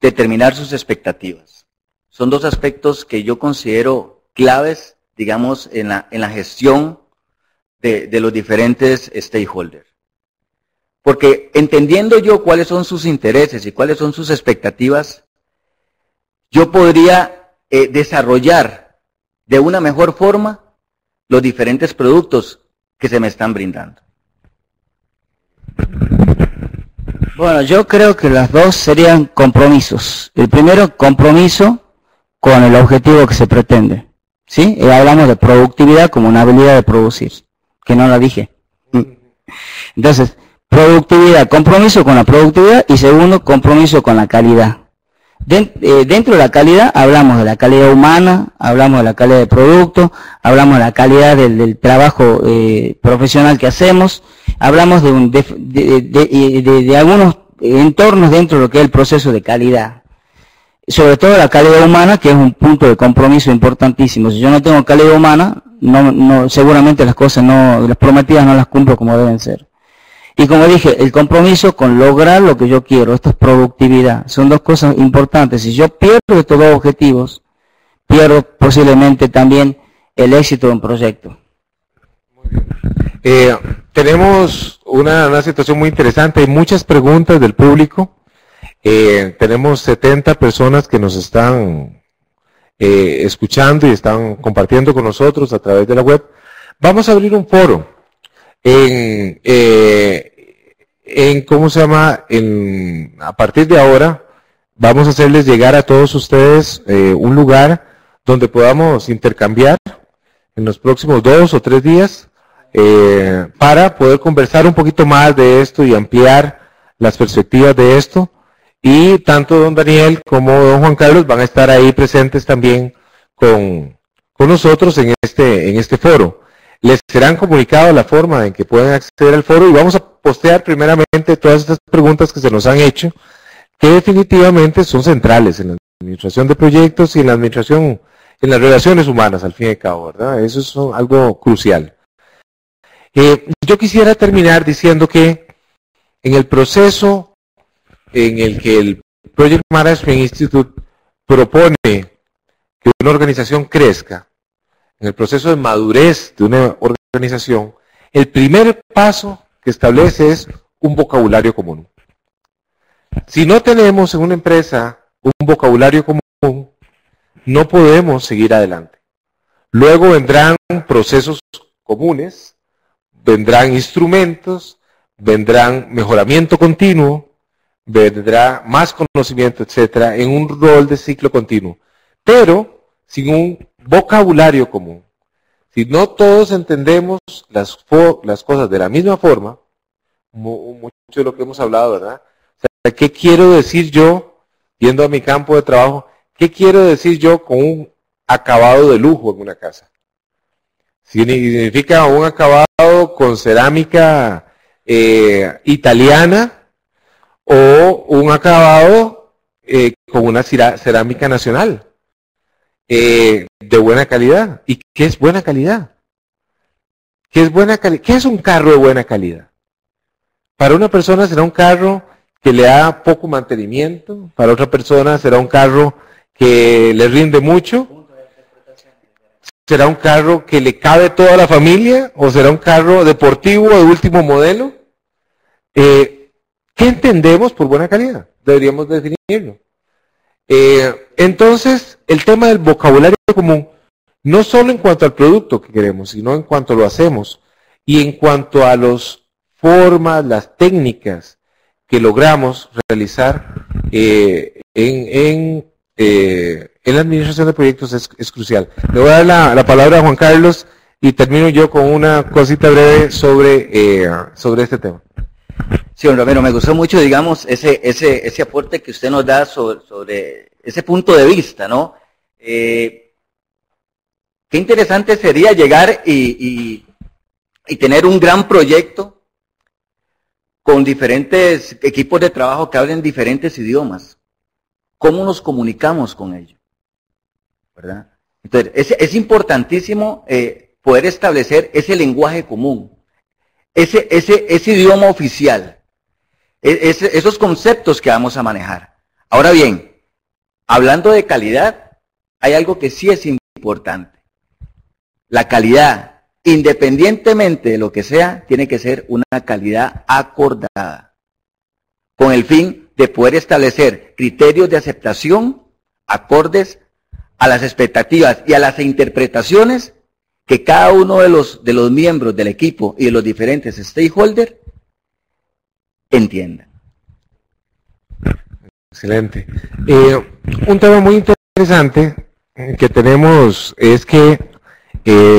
determinar sus expectativas. Son dos aspectos que yo considero claves, digamos, en la gestión de los diferentes stakeholders. Porque entendiendo yo cuáles son sus intereses y cuáles son sus expectativas, yo podría desarrollar de una mejor forma los diferentes productos que se me están brindando. Bueno, yo creo que las dos serían compromisos. El primero, compromiso con el objetivo que se pretende. ¿Sí? Y hablamos de productividad como una habilidad de producir, que no la dije. Entonces, productividad, compromiso con la productividad, y segundo, compromiso con la calidad. Dentro de la calidad hablamos de la calidad humana, hablamos de la calidad de producto, hablamos de la calidad del trabajo profesional que hacemos, hablamos de algunos entornos dentro de lo que es el proceso de calidad. Sobre todo la calidad humana, que es un punto de compromiso importantísimo. Si yo no tengo calidad humana, seguramente las cosas las prometidas no las cumplo como deben ser. Y como dije, el compromiso con lograr lo que yo quiero, esto es productividad. Son dos cosas importantes. Si yo pierdo estos dos objetivos, pierdo posiblemente también el éxito de un proyecto. Muy bien. Tenemos una situación muy interesante. Hay muchas preguntas del público. Tenemos 70 personas que nos están escuchando y están compartiendo con nosotros a través de la web. Vamos a abrir un foro. ¿Cómo se llama? A partir de ahora vamos a hacerles llegar a todos ustedes un lugar donde podamos intercambiar en los próximos 2 o 3 días para poder conversar un poquito más de esto y ampliar las perspectivas de esto. Y tanto don Daniel como don Juan Carlos van a estar ahí presentes también con nosotros en este foro. Les serán comunicados la forma en que pueden acceder al foro y vamos a postear primeramente todas estas preguntas que se nos han hecho, que definitivamente son centrales en la administración de proyectos y en la administración, en las relaciones humanas, al fin y al cabo, ¿verdad? Eso es algo crucial. Yo quisiera terminar diciendo que en el proceso en el que el Project Management Institute propone que una organización crezca, en el proceso de madurez de una organización, el primer paso que establece es un vocabulario común. Si no tenemos en una empresa un vocabulario común, no podemos seguir adelante. Luego vendrán procesos comunes, vendrán instrumentos, vendrán mejoramiento continuo, vendrá más conocimiento, etcétera, en un rol de ciclo continuo. Pero sin un vocabulario común. Si no todos entendemos las cosas de la misma forma, mucho de lo que hemos hablado, ¿verdad? O sea, ¿qué quiero decir yo, yendo a mi campo de trabajo, qué quiero decir yo con un acabado de lujo en una casa? ¿Significa un acabado con cerámica italiana o un acabado con una cerámica nacional? De buena calidad. ¿Y qué es buena calidad? ¿Qué es buena calidad? ¿Qué es un carro de buena calidad? Para una persona será un carro que le da poco mantenimiento, para otra persona será un carro que le rinde mucho, será un carro que le cabe toda la familia, o será un carro deportivo de último modelo. ¿Qué entendemos por buena calidad? Deberíamos definirlo. Entonces, el tema del vocabulario común, no solo en cuanto al producto que queremos, sino en cuanto lo hacemos y en cuanto a las formas, las técnicas que logramos realizar en la administración de proyectos es crucial. Le voy a dar la palabra a Juan Carlos y termino yo con una cosita breve sobre este tema. Sí, don Romero, me gustó mucho, digamos, ese aporte que usted nos da sobre ese punto de vista, ¿no? Qué interesante sería llegar y tener un gran proyecto con diferentes equipos de trabajo que hablen diferentes idiomas. ¿Cómo nos comunicamos con ellos? ¿Verdad? Entonces, es importantísimo poder establecer ese lenguaje común, ese idioma oficial. Esos conceptos que vamos a manejar. Ahora bien, hablando de calidad, hay algo que sí es importante. La calidad, independientemente de lo que sea, tiene que ser una calidad acordada, con el fin de poder establecer criterios de aceptación acordes a las expectativas y a las interpretaciones que cada uno de los miembros del equipo y de los diferentes stakeholders entiendan. Excelente. Un tema muy interesante que tenemos es que,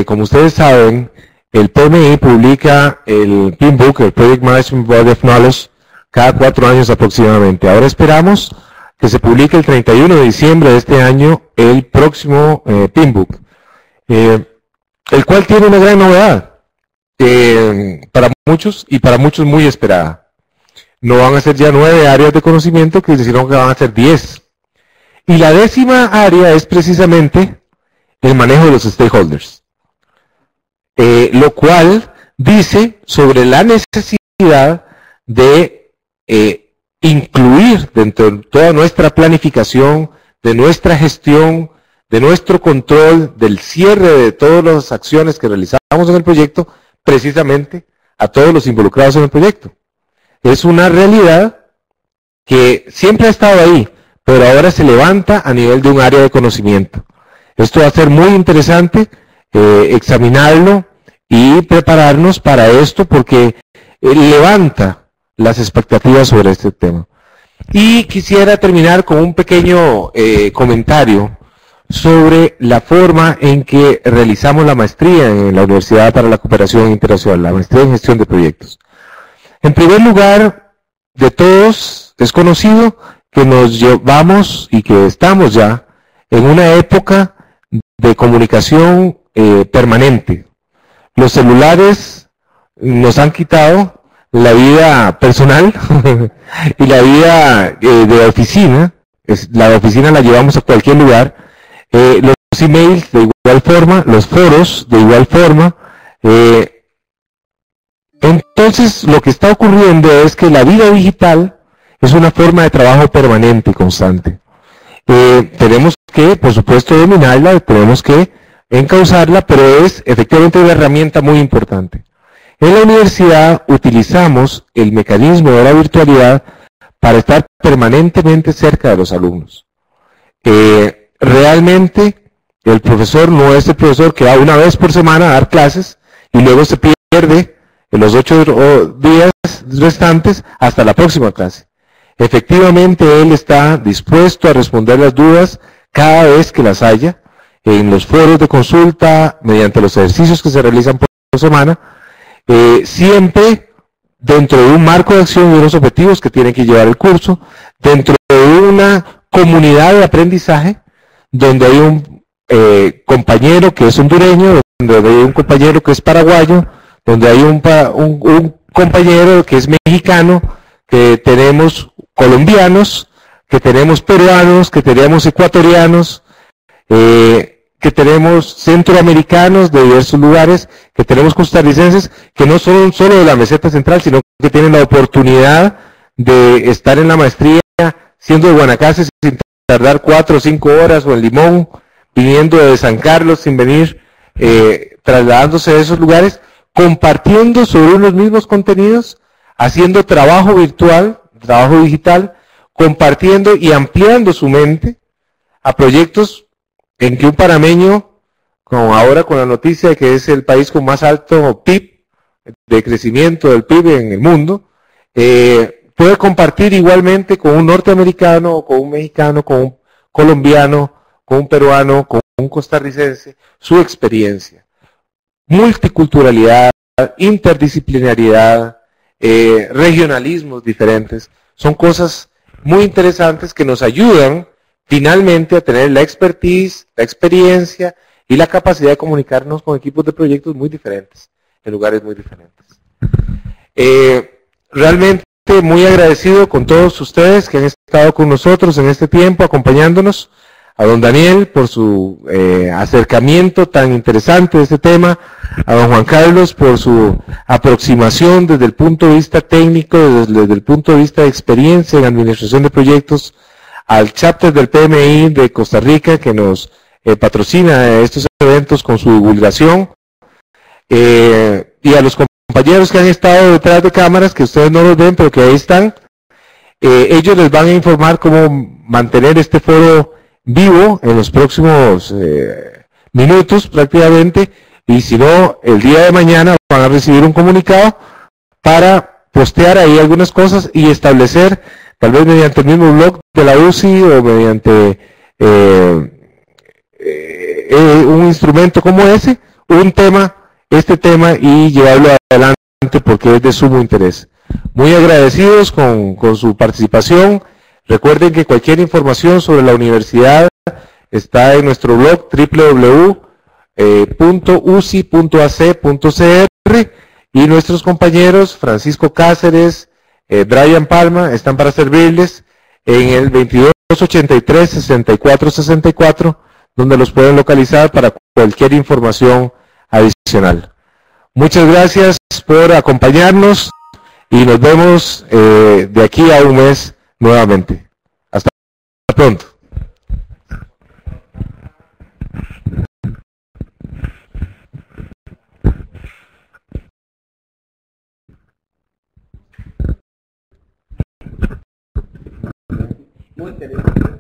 como ustedes saben, el PMI publica el PMBOK, el Project Management Body of Knowledge, cada 4 años aproximadamente. Ahora esperamos que se publique el 31 de diciembre de este año el próximo PMBOK, el cual tiene una gran novedad para muchos y para muchos muy esperada. No van a ser ya 9 áreas de conocimiento, que dijeron que van a ser 10. Y la 10ª área es precisamente el manejo de los stakeholders, lo cual dice sobre la necesidad de incluir dentro de toda nuestra planificación, de nuestra gestión, de nuestro control, del cierre de todas las acciones que realizamos en el proyecto, precisamente a todos los involucrados en el proyecto. Es una realidad que siempre ha estado ahí, pero ahora se levanta a nivel de un área de conocimiento. Esto va a ser muy interesante examinarlo y prepararnos para esto, porque levanta las expectativas sobre este tema. Y quisiera terminar con un pequeño comentario sobre la forma en que realizamos la maestría en la Universidad para la Cooperación Internacional, la maestría en gestión de proyectos. En primer lugar, de todos es conocido que nos llevamos y que estamos ya en una época de comunicación permanente. Los celulares nos han quitado la vida personal y la vida de oficina. La oficina la llevamos a cualquier lugar. Los emails de igual forma, los foros de igual forma. Entonces, lo que está ocurriendo es que la vida digital es una forma de trabajo permanente y constante. Tenemos que, por supuesto, dominarla, tenemos que encauzarla, pero es efectivamente una herramienta muy importante. En la universidad utilizamos el mecanismo de la virtualidad para estar permanentemente cerca de los alumnos. Realmente, el profesor no es el profesor que va una vez por semana a dar clases y luego se pierde en los 8 días restantes hasta la próxima clase. Efectivamente, él está dispuesto a responder las dudas cada vez que las haya, en los foros de consulta, mediante los ejercicios que se realizan por semana, siempre dentro de un marco de acción y unos objetivos que tiene que llevar el curso, dentro de una comunidad de aprendizaje, donde hay un compañero que es hondureño, donde hay un compañero que es paraguayo, donde hay un compañero que es mexicano, que tenemos colombianos, que tenemos peruanos, que tenemos ecuatorianos, que tenemos centroamericanos de diversos lugares, que tenemos costarricenses, que no son solo de la meseta central, sino que tienen la oportunidad de estar en la maestría, siendo de Guanacaste sin tardar 4 o 5 horas, o en Limón, viniendo de San Carlos sin venir, trasladándose de esos lugares, compartiendo sobre los mismos contenidos, haciendo trabajo virtual, trabajo digital, compartiendo y ampliando su mente a proyectos en que un panameño, como ahora con la noticia de que es el país con más alto PIB, de crecimiento del PIB en el mundo, puede compartir igualmente con un norteamericano, con un mexicano, con un colombiano, con un peruano, con un costarricense, su experiencia. Multiculturalidad, interdisciplinariedad, regionalismos diferentes, son cosas muy interesantes que nos ayudan finalmente a tener la expertise, la experiencia y la capacidad de comunicarnos con equipos de proyectos muy diferentes, en lugares muy diferentes. Realmente muy agradecido con todos ustedes que han estado con nosotros en este tiempo, acompañándonos, a don Daniel por su acercamiento tan interesante de este tema, a don Juan Carlos por su aproximación desde el punto de vista técnico, desde el punto de vista de experiencia en administración de proyectos al chapter del PMI de Costa Rica que nos patrocina estos eventos con su divulgación, y a los compañeros que han estado detrás de cámaras, que ustedes no los ven, pero que ahí están. Ellos les van a informar cómo mantener este foro vivo en los próximos minutos prácticamente, y si no, el día de mañana van a recibir un comunicado para postear ahí algunas cosas y establecer, tal vez mediante el mismo blog de la UCI o mediante un instrumento como ese, este tema y llevarlo adelante porque es de sumo interés. Muy agradecidos con su participación. Recuerden que cualquier información sobre la universidad está en nuestro blog www.uci.ac.cr, y nuestros compañeros Francisco Cáceres, Brian Palma están para servirles en el 2283-6464, donde los pueden localizar para cualquier información adicional. Muchas gracias por acompañarnos y nos vemos de aquí a un mes nuevamente. Hasta pronto. Muy interesante.